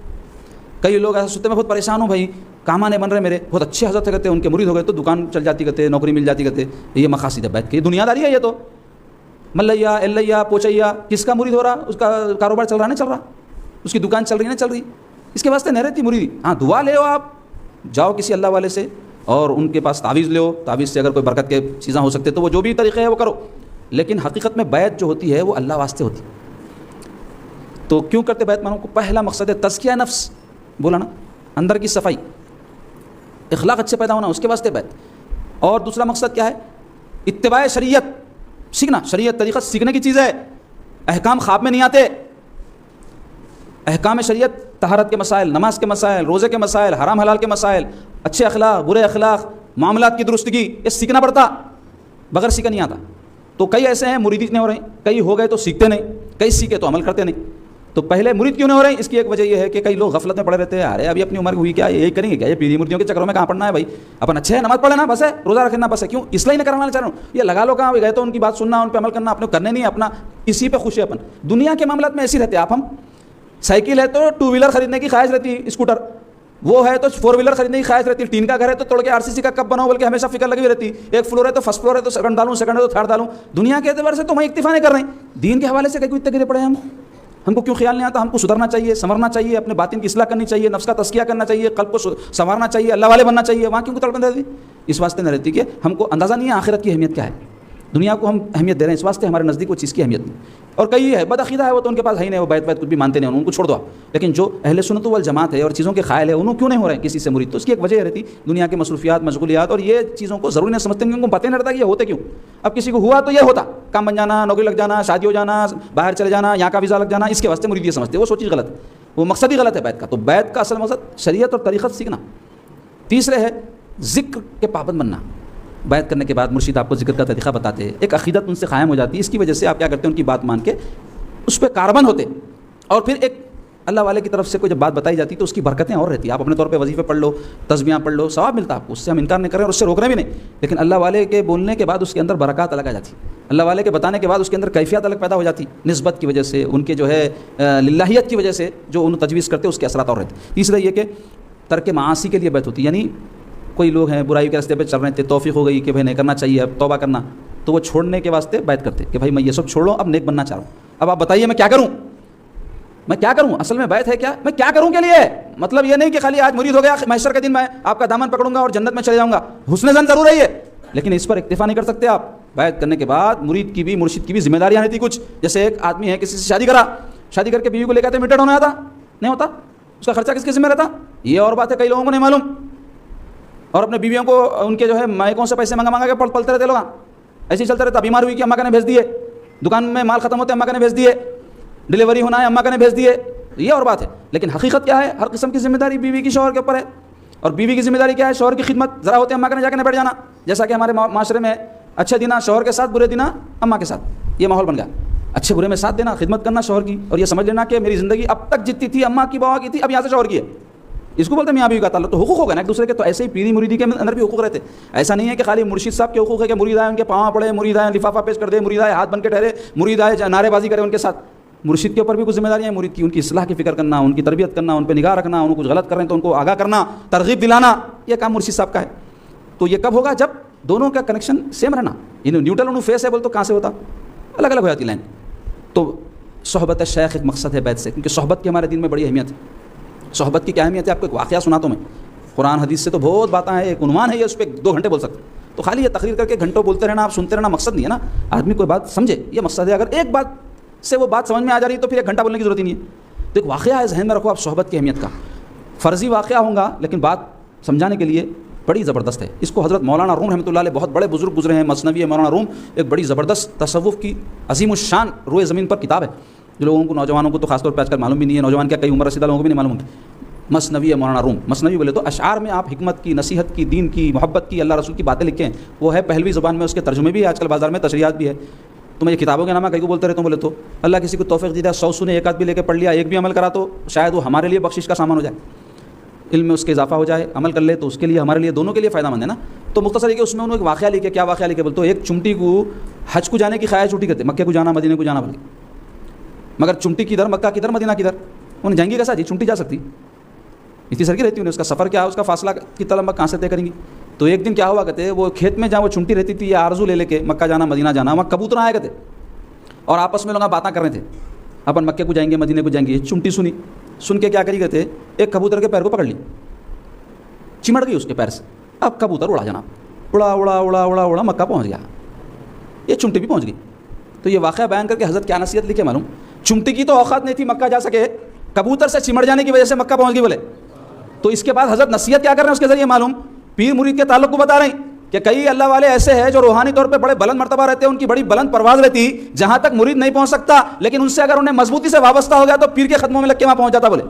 کئی لوگ ایسا سنتے میں بہت پریشان ہوں بھائی, کام نہیں بن رہے میرے, بہت اچھے حضرت کہتے ہیں ان کے مرید ہو گئے تو دکان چل جاتی کہتے, نوکری مل جاتی کہتے. یہ مقاصد ہے بیعت کی, دنیا داری ہے یہ تو. ملیا الیا پوچیا, کس کا مرید ہو رہا, اس کا کاروبار چل رہا نہیں چل رہا, اس کی دکان چل رہی نہیں چل رہی, اس کے واسطے نہیں رہتی مریدی. ہاں دعا لے ہو, آپ جاؤ کسی اللہ والے سے اور ان کے پاس تعویذ لے ہو, تعویذ سے اگر کوئی برکت کے چیزیں ہو سکتے تو وہ جو بھی طریقے ہے وہ کرو, لیکن حقیقت میں بیعت جو ہوتی ہے وہ اللہ واسطے ہوتی. تو کیوں کرتے بیعت مانو کو, پہلا مقصد ہے تزکیہ نفس, بولا نا, اندر کی صفائی, اخلاق اچھے پیدا ہونا, اس کے واسطے بیعت. اور دوسرا مقصد کیا ہے, اتباع شریعت, سیکھنا, شریعت طریقہ سیکھنے کی چیز ہے. احکام خواب میں نہیں آتے, احکام شریعت, طہارت کے مسائل, نماز کے مسائل, روزے کے مسائل, حرام حلال کے مسائل, اچھے اخلاق برے اخلاق, معاملات کی درستگی, یہ سیکھنا پڑتا, بغیر سیکھا نہیں آتا. تو کئی ایسے ہیں مریدی نہیں ہو رہے ہیں, کئی ہو گئے تو سیکھتے نہیں, کئی سیکھے تو عمل کرتے نہیں. تو پہلے مرید کیوں نہیں ہو رہے ہیں, اس کی ایک وجہ یہ ہے کہ کئی لوگ غفلت میں پڑے رہتے ہیں. ارے ابھی اپنی عمر ہوئی کیا, یہی کریں گے کیا, یہ پیری مردیوں کے چکروں میں کہاں پڑنا ہے بھائی, اپن اچھے ہے نماز پڑھے نا بس ہے, روزہ رکھنا بس ہے, کیوں اصلاح نہیں کروانا چاہ رہا ہوں, یہ لگا لو کہاں گئے تو ان کی بات سننا, ان پہ عمل کرنا, اپنے کرنے نہیں, اپنا اسی پہ خوش ہے. اپن دنیا کے معاملات میں ایسی رہتے ہیں. آپ ہم سائیکل ہے تو ٹو ویلر خریدنے کی خواہش رہتی ہے, اسکوٹر وہ ہے تو فور ویلر خریدنے کی خواہش رہتی ہے, ٹین کا گھر ہے تو توڑ کے RCC کا کب بناؤ بلکہ ہمیشہ فکر لگی رہتی ہے, ایک فلور ہے تو فرسٹ فلور ہے تو سیکنڈ ڈالوں, سیکنڈ ہے تو تھرڈ ڈالوں. دنیا کے اعتبار سے تو ہم اکتفا نہیں کر رہے ہیں, دین کے حوالے سے کئی کوئی اتنے گرے پڑے ہیں. ہم کو کیوں خیال نہیں آتا, ہم کو سدھرنا چاہیے, سنورنا چاہیے, اپنے باطن کی اصلاح کرنی چاہیے, نفس کا تزکیہ کرنا چاہیے, قلب کو سنوارنا چاہیے, اللہ والے بننا چاہیے. وہاں کیوں کو تڑپن رہتی, اس واسطے نہ رہتی کہ ہم کو اندازہ نہیں ہے آخرت کی اہمیت کیا ہے. دنیا کو ہم اہمیت دے رہے ہیں, اس واسطے ہمارے نزدیک وہ چیز کی اہمیت نہیں. اور کئی ہے بد عقیدہ ہے, وہ تو ان کے پاس ہے ہی نہیں, وہ بیعت کچھ بھی مانتے نہیں, ان کو چھوڑ دو. لیکن جو اہل سنت والجماعت ہے اور چیزوں کے قائل ہے, انہوں کیوں نہیں ہو رہے ہیں کسی سے مرید, تو اس کی ایک وجہ رہتی دنیا کے مصروفیات, مشغولیات, اور یہ چیزوں کو ضروری نہیں سمجھتے ہیں, ان کو پتہ نہیں رہتا کہ یہ ہوتے کیوں. اب کسی کو ہوا تو یہ ہوتا, کام بن جانا, نوکری لگ جانا, شادی ہو جانا, باہر چلے جانا, یہاں کا ویزا لگ جانا, اس کے واسطے مرید یہ سمجھتے ہیں. وہ سوچ غلط ہے, وہ مقصد ہی غلط ہے بیعت کا. تو بیعت کا اصل مقصد شریعت اور طریقت سیکھنا. تیسرے ہے ذکر کے پابند بننا. بیعت کرنے کے بعد مرشد آپ کو ذکر کا طریقہ بتاتے ہیں, ایک عقیدت ان سے قائم ہو جاتی ہے. اس کی وجہ سے آپ کیا کرتے ہیں, ان کی بات مان کے اس پہ کاربند ہوتے, اور پھر ایک اللہ والے کی طرف سے کوئی جب بات بتائی جاتی تو اس کی برکتیں اور رہتی ہیں. آپ اپنے طور پہ وظیفے پڑھ لو, تسبیحاں پڑھ لو, ثواب ملتا ہے آپ کو, اس سے ہم انکار نہیں کر رہے ہیں اور اس سے روک رہے بھی نہیں. لیکن اللہ والے کے بولنے کے بعد اس کے اندر برکات الگ آ جاتی, اللہ والے کے بتانے کے بعد اس کے اندر کیفیت الگ پیدا ہو جاتی, نسبت کی وجہ سے, ان کے جو ہے للہیت کی وجہ سے جو انہوں تجویز کرتے اس کے اثرات اور رہتے. تیسرا یہ کہ ترک معاصی کے لیے بیعت ہوتی, یعنی کوئی لوگ ہیں برائی کے راستے پہ چل رہے تھے, توفیق ہو گئی کہ بھائی نہیں کرنا چاہیے, اب توبہ کرنا, تو وہ چھوڑنے کے واسطے بیعت کرتے کہ بھائی میں یہ سب چھوڑ لوں, اب نیک بننا چاہ رہا ہوں, اب آپ بتائیے میں کیا کروں, میں کیا کروں. اصل میں بیعت ہے کیا, میں کیا کروں کے لیے. مطلب یہ نہیں کہ خالی آج مرید ہو گیا, محشر کے دن میں آپ کا دامن پکڑوں گا اور جنت میں چلے جاؤں گا. حسن ظن ضرور ہے یہ, لیکن اس پر اکتفا نہیں کر سکتے آپ. بیعت کرنے کے بعد مرید کی بھی مرشد کی بھی ذمہ داریاں رہتی کچھ. جیسے ایک آدمی ہے کسی سے شادی کرا, شادی کر کے بیوی کو لے کے آتے, میٹڈ ہونا آتا نہیں ہوتا, اس کا خرچہ کس کے ذمہ رہتا, یہ اور بات ہے, کئی لوگوں کو نہیں معلوم. اور اپنے بیویوں کو ان کے جو ہے مائکوں سے پیسے منگا کے پلتے رہتے لوگ, ایسے ہی چلتا رہتا. بیمار ہوئی کہ اماں کا نے بھیج دیے, دکان میں مال ختم ہوتے اماں کا نے بھیج دیے, ڈلیوری ہونا ہے اماں کا نے بھیج دیے, یہ اور بات ہے. لیکن حقیقت کیا ہے, ہر قسم کی ذمہ داری بیوی کی شوہر کے اوپر ہے. اور بیوی کی ذمہ داری کیا ہے, شوہر کی خدمت. ذرا ہوتے اماں کا نے جا کے بیٹھ جانا, جیسا کہ ہمارے معاشرے میں اچھے دن شوہر کے ساتھ, برے دن اماں کے ساتھ, یہ ماحول بن گیا. اچھے برے میں ساتھ دینا, خدمت کرنا شوہر کی, اور یہ سمجھ لینا کہ میری زندگی اب تک جتنی تھی اماں کی بابا کی تھی, اب یہاں سے شوہر کی ہے. اس کو بولتے ہیں میاں بیوی کا تعلق. تو حقوق ہوگا نا ایک دوسرے کے. تو ایسے ہی پیری مریدی کے اندر بھی حقوق رہتے. ایسا نہیں ہے کہ خالی مرشد صاحب کے حقوق ہے کہ مرید آئے ان کے پاؤں پڑے, مرید آئے لفافہ پیش کر دے, مرید آئے ہاتھ بن کے ٹھہرے, مرید آئے نعرے بازی کرے ان کے ساتھ. مرشد کے اوپر بھی کچھ ذمہ داریاں ہیں مرید کی, ان کی اصلاح کی فکر کرنا, ان کی تربیت کرنا, ان پہ نگاہ رکھنا, ان کو کچھ غلط کر رہے ہیں تو ان کو آگاہ کرنا, ترغیب دلانا, یہ کام مرشد صاحب کا ہے. تو یہ کب ہوگا, جب دونوں کا کنیکشن سیم رہنا. نیوٹرل انہوں فیس ہے بول تو کہاں سے ہوتا, الگ الگ ہو جاتی لائن. تو صحبت شیخ ایک مقصد ہے بیعت سے, کیونکہ صحبت کی ہمارے دین میں بڑی اہمیت ہے. صحبت کی کیا اہمیت ہے, آپ کو ایک واقعہ سناتا ہوں میں. قرآن حدیث سے تو بہت باتیں ہیں, ایک عنوان ہے یہ, اس پہ 2 گھنٹے بول سکتے. تو خالی یہ تقریر کر کے گھنٹوں بولتے رہنا، آپ سنتے رہنا مقصد نہیں ہے نا. آدمی کوئی بات سمجھے، یہ مقصد ہے. اگر ایک بات سے وہ بات سمجھ میں آ جا رہی ہے تو پھر 1 گھنٹہ بولنے کی ضرورت ہی نہیں ہے. تو ایک واقعہ ہے، ذہن میں رکھو آپ صحبت کی اہمیت کا. فرضی واقعہ ہوں گا لیکن بات سمجھانے کے لیے بڑی زبردست ہے. اس کو حضرت مولانا روم رحمۃ اللہ علیہ، بہت بڑے بزرگ گزرے ہیں، مثنوی ہے مولانا روم، ایک بڑی زبردست تصوف کی عظیم الشان روئے زمین پر کتاب ہے، جو لوگوں کو، نوجوانوں کو تو خاص طور پہ آج کل معلوم بھی نہیں ہے، نوجوان کیا کئی عمر رسیدہ لوگوں کو بھی نہیں معلوم ہوتی. مثنوی ہے مولانا روم. مثنوی بولے تو اشعار میں آپ حکمت کی، نصیحت کی، دین کی، محبت کی، اللہ رسول کی باتیں لکھے ہیں. وہ ہے پہلوی زبان میں، اس کے ترجمے بھی ہے، آج کل بازار میں تشریحات بھی ہے. تو میں یہ کتابوں کے نام ہے کئی کو بولتے رہتا ہوں. بولے تو اللہ کسی کو توفیق دیتا ہے 100 سنے، ایک آدھ بھی لے کے پڑھ لیا، ایک بھی عمل کرا تو شاید وہ ہمارے لیے بخشش کا سامان ہو جائے، علم میں اس کے اضافہ ہو جائے. عمل کر لے تو اس کے لیے، ہمارے لیے، دونوں کے لیے فائدہ مند ہے نا. تو مختصر ہے کہ اس میں انہوں نے ایک واقعہ لکھے. کیا واقعہ لکھے بولے تو ایک چمٹی کو حج کو جانے کی خواہش اٹھی کرتے، مکے کو جانا، مدینے کو جانا بولے، مگر چمٹی کدھر، مکہ کدھر، مدینہ کدھر. انہیں جائیں گی کیسا جی، چمٹی جا سکتی اتنی سر کی رہتی انہیں، اس کا سفر کیا ہے، اس کا فاصلہ کتنا لمبا کہاں سے طے کریں گی. تو ایک دن کیا ہوا کہتے، وہ کھیت میں جہاں وہ چمٹی رہتی تھی، یہ آرزو لے کے مکہ جانا، مدینہ جانا، وہاں کبوتر آیا کرتے اور آپس میں لوگ باتیں کر رہے تھے، اپن مکے کو جائیں گے، مدینے کو جائیں گے. چمٹی سنی، سن کے کیا کری کہتے، ایک کبوتر کے پیر کو پکڑ لی، چمڑ گئی اس کے پیر سے. اب کبوتر اڑا جناب، اڑا اڑا اڑا اڑا اڑا مکہ پہنچ گیا. یہ چمٹی بھی پہنچ گئی. تو یہ واقعہ بیان کر کے حضرت کیا نصیحت لکھے معلوم، چمٹی کی تو اوقات نہیں تھی مکہ جا سکے، کبوتر سے چمڑ جانے کی وجہ سے مکہ پہنچ گئی بولے. تو اس کے بعد حضرت نصیحت کیا کر رہے ہیں اس کے ذریعے معلوم، پیر مرید کے تعلق کو بتا رہے ہیں کہ کئی اللہ والے ایسے ہیں جو روحانی طور پہ بڑے بلند مرتبہ رہتے ہیں، ان کی بڑی بلند پرواز رہتی، جہاں تک مرید نہیں پہنچ سکتا، لیکن ان سے اگر انہیں مضبوطی سے وابستہ ہو گیا تو پیر کے قدموں میں لگ کے وہاں پہنچ جاتا بولے.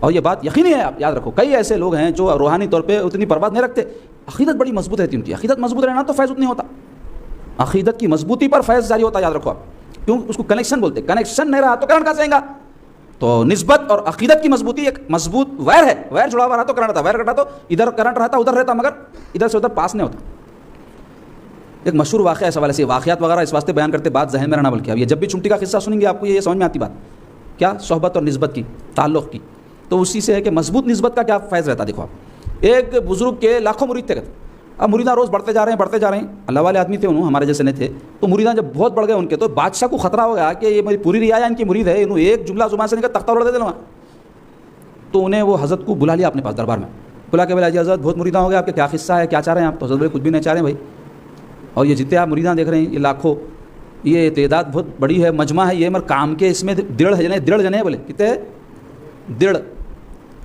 اور یہ بات یقینی ہے، آپ یاد رکھو کئی ایسے لوگ ہیں جو روحانی طور پہ اتنی پرواز نہیں رکھتے، عقیدت بڑی مضبوط رہتی ان کی. عقیدت مضبوط رہنا تو فیض اتنی ہوتا، عقیدت کی مضبوطی پر فیض جاری ہوتا. یاد رکھو آپ، کیوں اس کو کنیکشن بولتے، کنیکشن نہیں رہا تو کرنٹ کہاں سے آئے گا. تو نسبت اور عقیدت کی مضبوطی ایک مضبوط وائر ہے، وائر جڑا ہوا رہا تو کرنٹ رہتا، وائر کٹا تو ادھر کرنٹ رہتا ادھر رہتا، مگر ادھر سے ادھر پاس نہیں ہوتا. ایک مشہور واقعہ اس حوالے سے، واقعات وغیرہ اس واسطے بیان کرتے بات ذہن میں رہنا، بلکہ اب یہ جب بھی چمٹی کا قصہ سنیں گے آپ کو یہ سمجھ میں آتی بات کیا، صحبت اور نسبت کی، تعلق کی. تو اسی سے ہے کہ مضبوط نسبت کا کیا فیض رہتا. دیکھو آپ، ایک بزرگ کے لاکھوں مرید تھے، اب مریداں روز بڑھتے جا رہے ہیں، اللہ والے آدمی تھے، انہوں ہمارے جیسے نہیں تھے. تو مریداں جب بہت بڑھ گئے ان کے، تو بادشاہ کو خطرہ ہو گیا کہ یہ میری پوری رعایا ان کی مرید ہے، انہوں ایک جملہ زبان سے نکل تختہ اڑا دے دیں. تو انہیں وہ حضرت کو بلا لیا اپنے پاس دربار میں، بلا کے بولا جی حضرت بہت مریداں ہو گئے، آپ کے کیا قصہ ہے، کیا چاہ رہے ہیں آپ. تو حضرت بولے کچھ بھی نہیں چاہ رہے ہیں بھائی، اور یہ جتنے آپ مریداں دیکھ رہے ہیں یہ لاکھوں، یہ تعداد بہت بڑی ہے، مجمع ہے یہ، مگر کام کے اس میں 1.5 جنے بولے کتنے 1.5.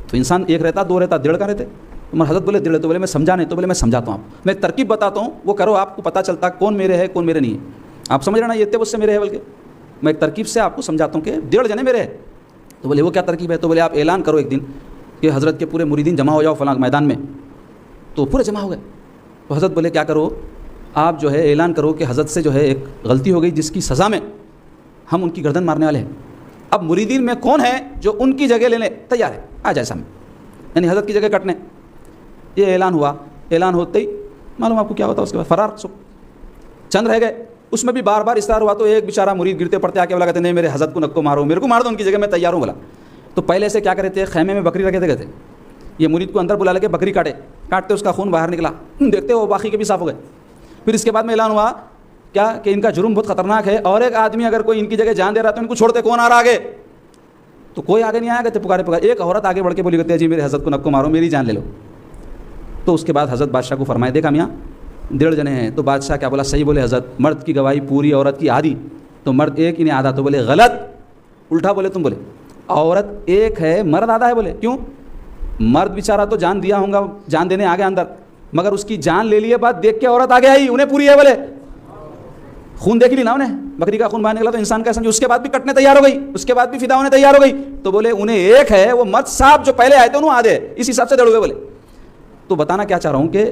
تو انسان ایک رہتا، 2 رہتا، 1.5 کا رہتے. عمر حضرت بولے 1.5. تو بولے میں سمجھا نہیں. تو بولے میں سمجھاتا ہوں آپ، میں ترکیب بتاتا ہوں، وہ کرو، آپ کو پتہ چلتا کون میرے ہے کون میرے نہیں ہے. آپ سمجھ رہے نا، یہ تھے اس سے میرے ہے، بلکہ میں ایک ترکیب سے آپ کو سمجھاتا ہوں کہ 1.5 جنے میرے ہے. تو بولے وہ کیا ترکیب ہے. تو بولے آپ اعلان کرو ایک دن کہ حضرت کے پورے مریدین جمع ہو جاؤ فلاں میدان میں. تو پورے جمع ہو گئے. تو حضرت بولے کیا کرو آپ، جو ہے اعلان کرو کہ حضرت سے جو ہے ایک غلطی ہو گئی جس کی سزا میں ہم ان کی گردن مارنے والے ہیں. اب مریدین میں کون ہے جو ان کی جگہ لینے تیار ہے، آ جائے سامنے، یعنی حضرت کی جگہ کٹنے. یہ اعلان ہوا. اعلان ہوتے ہی معلوم آپ کو کیا ہوتا، اس کے بعد فرار. چند رہ گئے، اس میں بھی بار بار اصرار ہوا. تو ایک بیچارہ مرید گرتے پڑتے آ کے بولا کہتے نہیں میرے حضرت کو نکو مارو، میرے کو مار دو، ان کی جگہ میں تیار ہوں بولا. تو پہلے سے کیا کرے تھے، خیمے میں بکری رکھے تھے، یہ مرید کو اندر بلا لے کے بکری کاٹتے اس کا خون باہر نکلا، دیکھتے وہ باقی کے بھی صاف ہو گئے. پھر اس کے بعد میں اعلان ہوا کیا کہ ان کا جرم بہت خطرناک ہے، اور ایک آدمی اگر کوئی ان کی جگہ جان دے رہا تو ان کو چھوڑتے، کون آ رہا آگے. تو کوئی آگے نہیں آیا کرتے، پکارے. ایک عورت آگے بڑھ کے بولی کرتے جی میرے حضرت کو نکو مارو، میری جان لے لو. تو اس کے بعد حضرت بادشاہ کو فرمائے دیکھا میاں 1.5 جنے ہیں. تو بادشاہ کیا بولا، صحیح بولے حضرت، مرد کی گواہی پوری، عورت کی آدھی. تو مرد ایک انہیں آدھا. تو بولے غلط، الٹا بولے تم. بولے عورت ایک ہے، مرد آدھا ہے. بولے کیوں، مرد بیچارہ تو جان دیا ہوں گا، جان دینے آگے اندر، مگر اس کی جان لے لیے بعد دیکھ کے عورت آگے آئی، انہیں پوری ہے. بولے خون دیکھ لی نا انہیں، بکری کا خون باہر نکلا تو انسان کا سمجھو، اس کے بعد بھی کٹنے تیار ہو گئی، اس کے بعد بھی فدا ہونے تیار ہو گئی. تو بولے انہیں ایک ہے، وہ مرد صاحب جو پہلے آئے تھے انہوں آدھے، اس حساب سے دوڑے. بولے تو بتانا کیا چاہ رہا ہوں کہ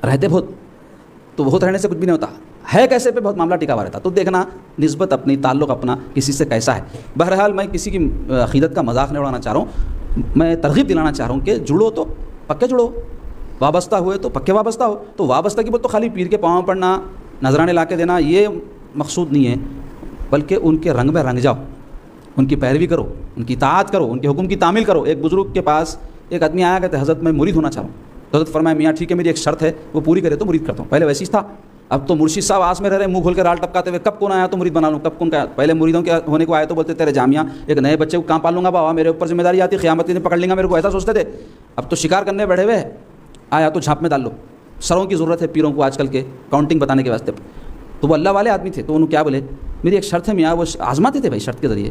رہتے بہت، تو بہت رہنے سے کچھ بھی نہیں ہوتا ہے، کیسے پہ بہت معاملہ ٹکا ہوا رہتا. تو دیکھنا نسبت اپنی، تعلق اپنا کسی سے کیسا ہے. بہرحال میں کسی کی عقیدت کا مذاق نہیں اڑانا چاہ رہا ہوں، میں ترغیب دلانا چاہ رہا ہوں کہ جڑو تو پکے جڑو، وابستہ ہوئے تو پکے وابستہ ہو. تو وابستہ کی بات تو خالی پیر کے پاؤں پڑنا، نذرانے لا کے دینا، یہ مقصود نہیں ہے، بلکہ ان کے رنگ میں رنگ جاؤ، ان کی پیروی کرو، ان کی اطاعت کرو، ان کے حکم کی تعمیل کرو. ایک بزرگ کے پاس ایک آدمی آیا کہتے حضرت میں مرید ہونا چاہ رہا ہوں. تو حضرت فرمایا میاں ٹھیک ہے، میری ایک شرط ہے، وہ پوری کرے تو مرید کرتا ہوں. پہلے ویسی تھا، اب تو مرشد صاحب آس میں رہ رہے، منہ کھول کے رال ٹپکاتے ہوئے، کب کون آیا تو مرید بنا لوں، کب کون کا. پہلے مریدوں کے ہونے کو آئے تو بولتے تیرے جامعہ ایک نئے بچے کو کہاں پال لوں گا بابا، میرے اوپر ذمہ داری آتی، قیامت کے دن پکڑ لیں گا میرے کو، ایسا سوچتے تھے. اب تو شکار کرنے بیٹھے ہوئے، آیا تو جھانپ میں ڈال لو. سروں کی ضرورت ہے پیروں کو آج کل کے کاؤنٹنگ بتانے کے واسطے. تو وہ اللہ والے آدمی تھے, تو انہوں کیا بولے, میری ایک شرط ہے میاں, وہ آزماتے تھے بھائی شرط کے ذریعے,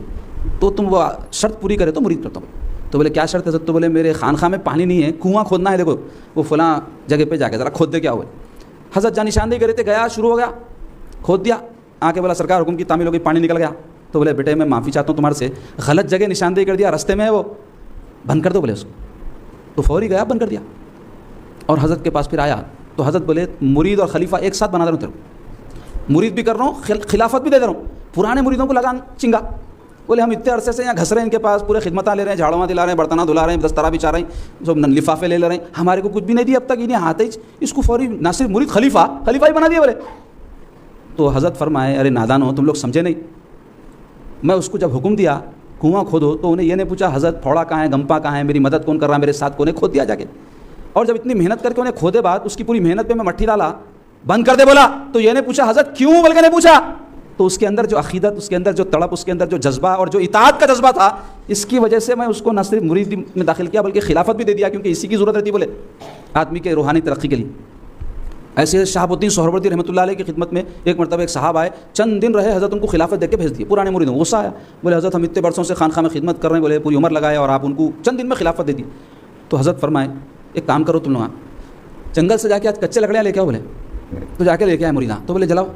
تو تم وہ شرط پوری کرے تو مرید کرتا ہوں. تو بولے کیا شرط ہے؟ تو بولے میرے خانخواہ میں پانی نہیں ہے, کنواں کھودنا ہے, دیکھو وہ فلاں جگہ پہ جا کے ذرا کھود دے. کیا ہوئے حضرت جان نشاندہی کرے تھے, گیا شروع ہو گیا, کھود دیا, آ کے بولا سرکار حکم کی تعمیل ہو گئی, پانی نکل گیا. تو بولے بیٹے میں معافی چاہتا ہوں تمہارے سے, غلط جگہ نشاندہی کر دیا, رستے میں ہے وہ, بند کر دو بولے اس کو. تو فوری گیا بند کر دیا, اور حضرت کے پاس پھر آیا. تو حضرت بولے مرید اور خلیفہ ایک ساتھ بنا دے رہا ہوں تیرے کو, مرید بھی کر رہا ہوں خلافت بھی دے دے رہا ہوں. پرانے مریدوں کو لگان چنگا, بولے ہم اتنے عرصے سے یہاں گھس رہے ہیں ان کے پاس, پورے خدمتاں لے رہے ہیں, جھاڑواں دلا رہے ہیں, برتناں دھلا رہے ہیں, دسترا بچھا رہے ہیں, سب لفافے لے رہے ہیں, ہمارے کو کچھ بھی نہیں دیا اب تک, انہیں ہاتھ ہی اس کو فوری نہ صرف مرید خلیفہ ہی بنا دیا بولے. تو حضرت فرمائے ارے نادان ہو تم لوگ, سمجھے نہیں. میں اس کو جب حکم دیا کنواں کھودو تو انہیں یہ نہیں پوچھا حضرت پھوڑا کہاں ہے, گمپا کہاں ہے, میری مدد کون کر رہا ہے, میرے ساتھ کون ہے, کھود دیا جا کے. اور جب اتنی محنت کر کے انہیں کھودے بعد اس کی پوری محنت پہ میں مٹی ڈالا, بند کر دے بولا, تو یہ نہیں پوچھا حضرت کیوں, بلکہ نہیں پوچھا. تو اس کے اندر جو عقیدت, اس کے اندر جو تڑپ, اس کے اندر جو جذبہ اور جو اطاعت کا جذبہ تھا, اس کی وجہ سے میں اس کو نہ صرف مرید میں داخل کیا بلکہ خلافت بھی دے دیا, کیونکہ اسی کی ضرورت رہتی بولے آدمی کے روحانی ترقی کے لیے. ایسے شہاب الدین سہروردی رحمۃ اللہ علیہ کی خدمت میں ایک مرتبہ ایک صاحب آئے, چند دن رہے, حضرت ان کو خلافت دے کے بھیج دیے. پرانے مریدوں غصہ آیا, بولے حضرت ہم اتنے برسوں سے خانخواہ میں خدمت کر رہے ہیں, بولے پوری عمر لگائے اور آپ ان کو چند دن میں خلافت دے دی. تو حضرت فرمائے ایک کام کرو تم لوگ, جنگل سے جا کے آج کچے لکڑیاں لے کے آؤ بولے. تو جا کے لے کے آئے مریداں, تو بولے جلاؤ.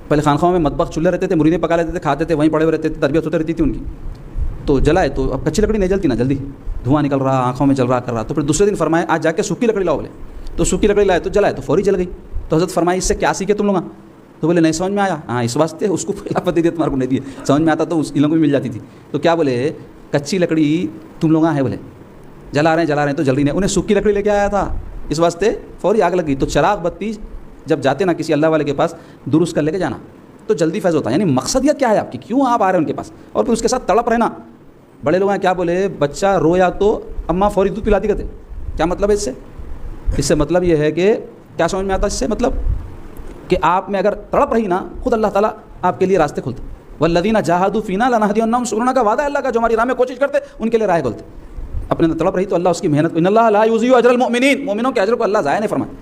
پہلے خانخواہوں میں مطبخ چولہے رہتے تھے, مریدیں پکا لیتے تھے, کھاتے تھے, وہیں پڑے ہوئے رہتے تھے, تربیت ہوتی رہتی تھی ان کی. تو جلائے تو اب کچی لکڑی نہیں جلتی نا جلدی, دھواں نکل رہا, آنکھوں میں جل رہا کر رہا. تو پھر دوسرے دن فرمائے آج جا کے سوکھی لکڑی لاؤ بولے. تو سوکھی لکڑی لائے تو جلائے تو فوری جل گئی. تو حضرت فرمائی اس سے کیا سیکھے تم لوگ؟ تو بولے نہیں سمجھ میں آیا, ہاں اس واسطے اس کو خلافت دے دیا, تمہارے کو نہیں دیے, سمجھ میں آتا تو اس علم کو بھی مل جاتی تھی. تو کیا بولے کچی لکڑی تم لوگ ہے بولے, جلا رہے ہیں تو جل رہی نہیں, انہیں سوکھی لکڑی لے کے آیا تھا, اس واسطے فوری آگ لگ گئی. تو چراغ بتی جب جاتے نا کسی اللہ والے کے پاس, درست کر لے کے جانا تو جلدی فیض ہوتا ہے. یعنی مقصدیت کیا ہے آپ کی, کیوں آپ آ رہے ہیں ان کے پاس, اور پھر اس کے ساتھ تڑپ رہنا. بڑے لوگ ہیں کیا بولے, بچہ رویا تو اماں فوری دودھ پلاتی کہتے. کیا مطلب ہے اس سے مطلب یہ ہے کہ کیا سمجھ میں آتا اس سے مطلب کہ آپ میں اگر تڑپ رہی نا, خود اللہ تعالیٰ آپ کے لیے راستے کھولتے. والذین جاہدوا فینا لنہدینہم سبلنا کا وعدہ اللہ کا, جو ہماری راہ میں کوشش کرتے ان کے لیے راہ کھولتے. اپنے تڑپ رہی تو اللہ اس کی محنت, ان اللہ لا یضیع اجر المؤمنین, مومنوں کے اجر کو اللہ ضائع نہیں فرمائے.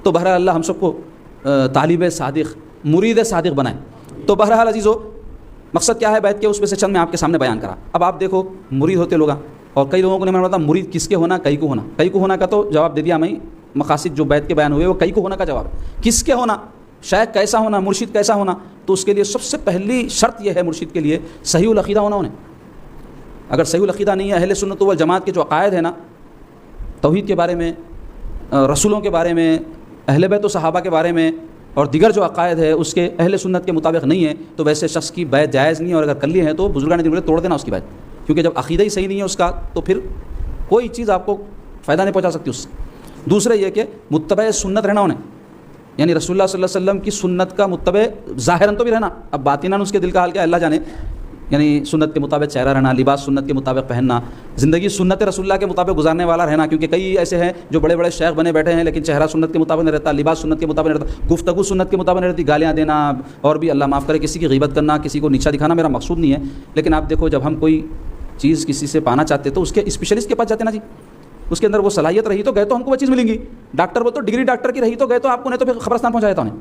تو بہرحال اللہ ہم سب کو طالب صادق, مرید صادق بنائے. تو بہرحال عزیزو, مقصد کیا ہے بیت کے, اس میں سے چند میں آپ کے سامنے بیان کرا. اب آپ دیکھو مرید ہوتے لوگ, اور کئی لوگوں کو نہیں معلوم مرید کس کے ہونا, کئی کو ہونا. کئی کو ہونا کا تو جواب دے دیا میں, مقاصد جو بیت کے بیان ہوئے وہ کئی کو ہونا کا جواب. کس کے ہونا, شیخ کیسا ہونا, مرشد کیسا ہونا, تو اس کے لیے سب سے پہلی شرط یہ ہے مرشد کے لیے صحیح العقیدہ ہونا انہیں. اگر صحیح العقیدہ نہیں ہے, اہل سنت والجماعت کے جو عقائد ہیں نا, توحید کے بارے میں, رسولوں کے بارے میں, اہل بیت و صحابہ کے بارے میں, اور دیگر جو عقائد ہے اس کے اہل سنت کے مطابق نہیں ہے, تو ویسے شخص کی بیعت جائز نہیں ہے. اور اگر کر لی ہے تو بزرگان دین توڑ دینا اس کی بیعت, کیونکہ جب عقیدہ ہی صحیح نہیں ہے اس کا تو پھر کوئی چیز آپ کو فائدہ نہیں پہنچا سکتی اس سے. دوسرے یہ کہ متبع سنت رہنا انہیں, یعنی رسول اللہ صلی اللہ علیہ وسلم کی سنت کا متبع ظاہراً تو بھی رہنا, اب باطناً اس کے دل کا حال کیا اللہ جانے. یعنی سنت کے مطابق چہرہ رہنا, لباس سنت کے مطابق پہننا, زندگی سنت رسول اللہ کے مطابق گزارنے والا رہنا. کیونکہ کئی ایسے ہیں جو بڑے بڑے شیخ بنے بیٹھے ہیں لیکن چہرہ سنت کے مطابق نہیں رہتا, لباس سنت کے مطابق نہیں رہتا, گفتگو سنت کے مطابق نہیں رہتی, گالیاں دینا, اور بھی اللہ معاف کرے کسی کی غیبت کرنا, کسی کو نیچا دکھانا میرا مقصود نہیں ہے. لیکن آپ دیکھو جب ہم کوئی چیز کسی سے پانا چاہتے تو اس کے اسپیشلسٹ کے پاس جاتے نا جی, اس کے اندر وہ صلاحیت رہی تو گئے تو ہم کو وہ چیز ملیں گی. ڈاکٹر وہ تو ڈگری ڈاکٹر کی رہی تو گئے تو آپ کو, نہیں تو پھر قبرستان پہنچایا تھا انہیں.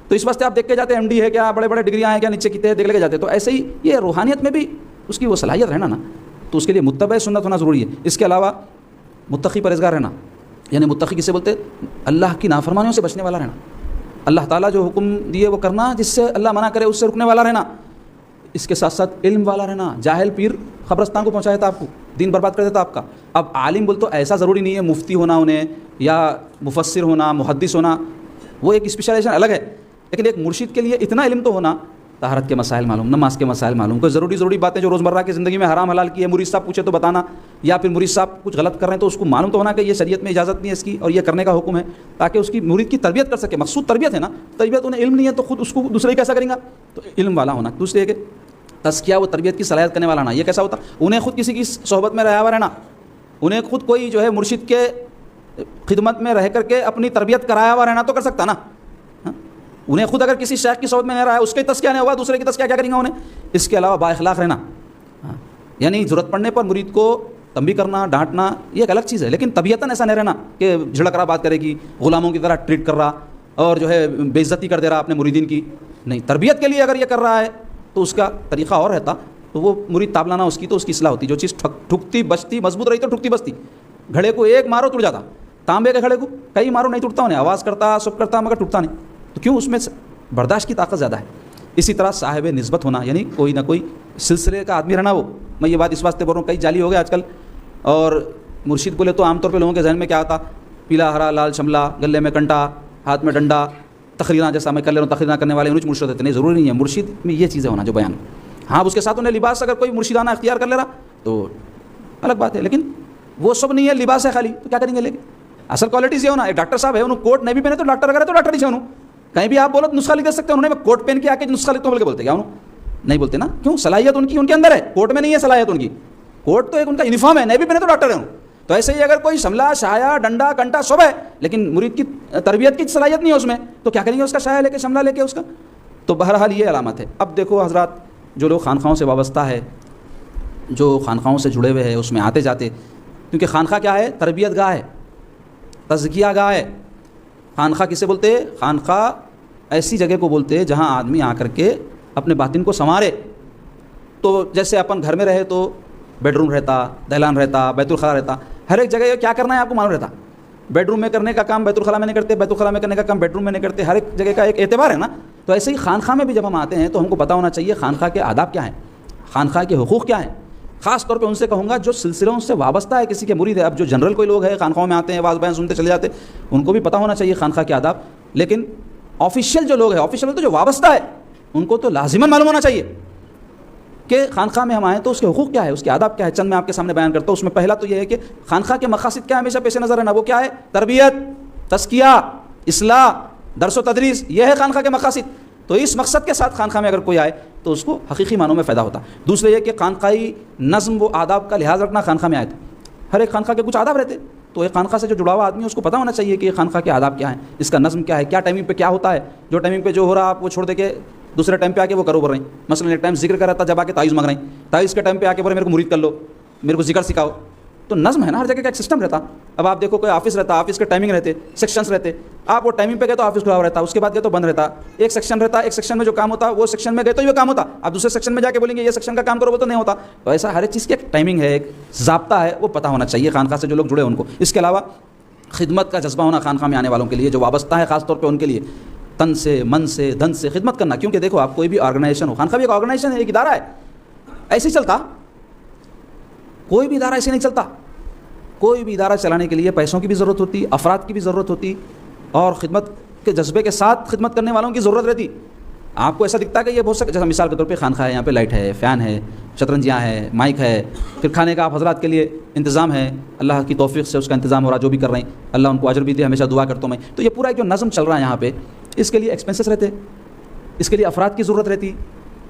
تو اس واسطے آپ دیکھ کے جاتے ہیں ایم ڈی ہے کیا, بڑے بڑے ڈگریاں ہیں کیا, نیچے کتنے دیکھ لے کے جاتے. تو ایسے ہی یہ روحانیت میں بھی اس کی وہ صلاحیت رہنا نا, تو اس کے لیے متبع سنت ہونا ضروری ہے. اس کے علاوہ متقی پرہیزگار رہنا, یعنی متقی کسے بولتے, اللہ کی نافرمانیوں سے بچنے والا رہنا, اللہ تعالیٰ جو حکم دیے وہ کرنا, جس سے اللہ منع کرے اس سے رکنے والا رہنا. اس کے ساتھ ساتھ علم والا رہنا. جاہل پیر قبرستان کو پہنچایا تھا آپ کو, دین برباد کر دیتا آپ کا. اب عالم بول تو ایسا ضروری نہیں ہے مفتی ہونا انہیں, یا مفسر ہونا, محدث ہونا, وہ ایک اسپیشلائزیشن الگ ہے. لیکن ایک مرشد کے لیے اتنا علم تو ہونا, طہارت کے مسائل معلوم, نماز کے مسائل معلوم, کوئی ضروری باتیں جو روزمرہ کی زندگی میں حرام حلال کی ہے, مرید صاحب پوچھے تو بتانا, یا پھر مرید صاحب کچھ غلط کر رہے ہیں تو اس کو معلوم تو ہونا کہ یہ شریعت میں اجازت نہیں ہے اس کی, اور یہ کرنے کا حکم ہے, تاکہ اس کی مرید کی تربیت کر سکے. مقصود تربیت ہے نا, تربیت انہیں علم نہیں ہے تو خود اس کو دوسرے کیسا کریں گا, تو علم والا ہونا. دوسرے کہ تزکیہ, وہ تربیت کی صلاحیت کرنے والا نا. یہ کیسا ہوتا, انہیں خود کسی کی صحبت میں رہا ہوا رہنا, انہیں خود کوئی جو ہے مرشد کے خدمت میں رہ کر کے اپنی تربیت کرایا ہوا رہنا تو کر سکتا نا. انہیں خود اگر کسی شیخ کی صحبت میں نہیں رہا ہے, اس کا تزکیہ نہیں ہوا, دوسرے کی تزکیہ کیا کریں گا انہیں. اس کے علاوہ با اخلاق رہنا, یعنی ضرورت پڑنے پر مرید کو تنبیہ کرنا, ڈانٹنا یہ ایک الگ چیز ہے, لیکن طبیعتاً ایسا نہیں رہنا کہ جھڑک رہا بات کرے گی, غلاموں کی طرح ٹریٹ کر رہا اور جو ہے بے عزتی کر دے رہا اپنے مریدین کی. نہیں, تربیت کے لیے اگر یہ کر رہا ہے تو اس کا طریقہ اور رہتا, تو وہ مرید تابلانا اس کی, تو اس کی اصلاح ہوتی. جو چیز ٹھکتی بچتی مضبوط رہی تو ٹھکتی بچتی. گھڑے کو ایک مارو ٹوٹ جاتا, تانبے کے گھڑے کو کئی مارو نہیں ٹوٹتا, انہیں آواز کرتا سب کرتا مگر ٹوٹتا نہیں. تو کیوں؟ اس میں برداشت کی طاقت زیادہ ہے. اسی طرح صاحب نسبت ہونا, یعنی کوئی نہ کوئی سلسلے کا آدمی رہنا. وہ میں یہ بات اس واسطے بول رہا ہوں, کئی جعلی ہو گئے آج کل. اور مرشد بولے تو عام طور پہ لوگوں کے ذہن میں کیا آتا, پیلا ہرا لال شملہ, گلے میں کنٹا, ہاتھ میں ڈنڈا, تقریریں جیسا میں کر لے رہا ہوں, تقریریں کرنے والے انہیں مرشد ہوتے. نہیں, ضروری نہیں ہے مرشد میں یہ چیزیں ہونا جو بیان. ہاں اس کے ساتھ انہیں لباس اگر کوئی مرشدانہ اختیار کر لے رہا تو الگ بات ہے, لیکن وہ سب نہیں ہے, لباس ہے خالی, تو کیا کریں گے لے کے. اصل کوالٹیز یہ ہونا. ایک ڈاکٹر صاحب ہے, انہوں کوٹ نہیں بھی پہنے تو ڈاکٹر اگر ہے تو ڈاکٹر ہی انہوں. کہیں بھی آپ بولو تو نسخہ لکھ دے سکتے ہیں, انہوں نے کوٹ پہن کے آ کے نسخہ لکھتا ہوں بول کے بولتے کیا انہوں نہیں بولتے نا. کیوں؟ صلاحیت ان کی ان کے اندر ہے, کوٹ میں نہیں ہے صلاحیت ان کی. کوٹ تو ایک ان کا یونیفارم ہے, نہیں بھی پہنے تو ڈاکٹر ہے انہوں. تو ایسے ہی اگر کوئی شملہ شایا ڈنڈا کنٹا سب ہے, لیکن مرید کی تربیت کی صلاحیت نہیں ہے اس میں, تو کیا کریں گے اس کا شایا لے کے شملہ لے کے اس کا. تو بہرحال یہ علامت ہے. اب دیکھو حضرات, جو لوگ خانقاہوں سے وابستہ ہے, جو خانقاہوں سے جڑے ہوئے ہیں, اس میں آتے جاتے, کیونکہ خانقاہ کیا ہے؟ تربیت گاہ ہے, تزکیہ گاہ ہے. خانقاہ کسے بولتے؟ خانقاہ ایسی جگہ کو بولتے جہاں آدمی آ کر کے اپنے باطن کو سنوارے. تو جیسے اپن گھر میں رہے تو بیڈ روم رہتا, دہلان رہتا, بیت الخلاء رہتا, ہر ایک جگہ کیا کرنا ہے آپ کو معلوم رہتا. بیڈ روم میں کرنے کا کام بیت الخلاء میں نہیں کرتے, بیت الخلاء میں کرنے کا کام بیڈ روم میں نہیں کرتے, ہر ایک جگہ کا ایک اعتبار ہے نا. تو ایسے ہی خانقاہ میں بھی جب ہم آتے ہیں تو ہم کو پتہ ہونا چاہیے خانقاہ کے آداب کیا ہیں, خانقاہ کے حقوق کیا ہیں. خاص طور پہ ان سے کہوں گا جو سلسلوں سے وابستہ ہے, کسی کے مرید ہے. اب جو جنرل کوئی لوگ ہیں خانقاہوں میں آتے ہیں, واز بیان سنتے چلے جاتے, ان کو بھی پتہ ہونا چاہیے خانقاہ کے آداب. لیکن آفیشیل جو لوگ ہیں, آفیشیل تو جو وابستہ ہے, ان کو تو لازماً معلوم ہونا چاہیے کہ خانقاہ میں ہم آئیں تو اس کے حقوق کیا ہے, اس کے آداب کیا ہے. چند میں آپ کے سامنے بیان کرتا ہوں. اس میں پہلا تو یہ ہے کہ خانقاہ کے مقاصد کیا ہمیشہ پیش نظر رہنا. وہ کیا ہے؟ تربیت, تزکیہ, اصلاح, درس و تدریس, یہ ہے خانقاہ کے مقاصد. تو اس مقصد کے ساتھ خانقاہ میں اگر کوئی آئے تو اس کو حقیقی معنوں میں فائدہ ہوتا. دوسرے یہ کہ خانقاہی نظم و آداب کا لحاظ رکھنا. خانقاہ میں آئے تھے, ہر ایک خانقاہ کے کچھ آداب رہتے, تو ایک خانقاہ سے جو جڑا ہوا آدمی ہے اس کو پتہ ہونا چاہیے کہ یہ خانقاہ کے آداب کیا ہیں, اس کا نظم کیا ہے, کیا ٹائمنگ پہ کیا ہوتا ہے. جو ٹائمنگ پہ جو ہو رہا آپ وہ چھوڑ دے کے دوسرے ٹائم پہ آ کے وہ کرو بول رہے ہیں. مثلا ایک ٹائم ذکر کر رہا تھا, جب آ کے تعویذ مانگ رہے ہیں, تعویذ کے ٹائم پہ آ کے بولے میرے کو مرید کر لو, میرے کو ذکر سکھاؤ. تو نظم ہے نا, ہر جگہ کا ایک سسٹم رہتا. اب آپ دیکھو کوئی آفس رہتا, آفس کے ٹائمنگ رہتے, سیکشنز رہتے. آپ وہ ٹائمنگ پہ گئے تو آفس کھلا ہوا رہتا, اس کے بعد گئے تو بند رہتا. ایک سیکشن رہتا, ایک سیکشن میں جو کام ہوتا وہ سیکشن میں گئے تو یہ کام ہوتا. آپ دوسرے سیکشن میں جا کے بولیں گے یہ سیکشن کا کام کرو, وہ تو نہیں ہوتا. تو ایسا ہر ایک چیز کی ایک ٹائمنگ ہے, ایک ضابطہ ہے, وہ پتہ ہونا چاہیے خانقاہ سے جو لوگ جڑے ان کو. اس کے علاوہ خدمت کا جذبہ ہونا خانقاہ میں آنے والوں کے لیے, جو وابستہ ہے خاص طور پہ ان کے لیے, تن سے من سے دھن سے خدمت کرنا. کیونکہ دیکھو آپ کوئی بھی آرگنائزیشن ہو, خانقاہ بھی ایک آرگنائزیشن ہے, ایک ادارہ ہے, ایسے ہی چلتا. کوئی بھی ادارہ ایسے نہیں چلتا. کوئی بھی ادارہ چلانے کے لیے پیسوں کی بھی ضرورت ہوتی, افراد کی بھی ضرورت ہوتی, اور خدمت کے جذبے کے ساتھ خدمت کرنے والوں کی ضرورت رہتی. آپ کو ایسا دکھتا ہے کہ یہ بہت سکتا, جیسا مثال کے طور پہ خانقاہ ہے, یہاں پہ لائٹ ہے, فین ہے, شطرنجیاں ہیں, مائک ہے, پھر کھانے کا آپ حضرات کے لیے انتظام ہے, اللہ کی توفیق سے اس کا انتظام ہو رہا, جو بھی کر رہے ہیں اللہ ان کو اجر بھی دے, ہمیشہ دعا کرتا ہوں میں. تو یہ پورا ایک جو نظم چل رہا ہے یہاں پہ, اس کے لیے ایکسپنسز رہتے, اس کے لیے افراد کی ضرورت رہتی,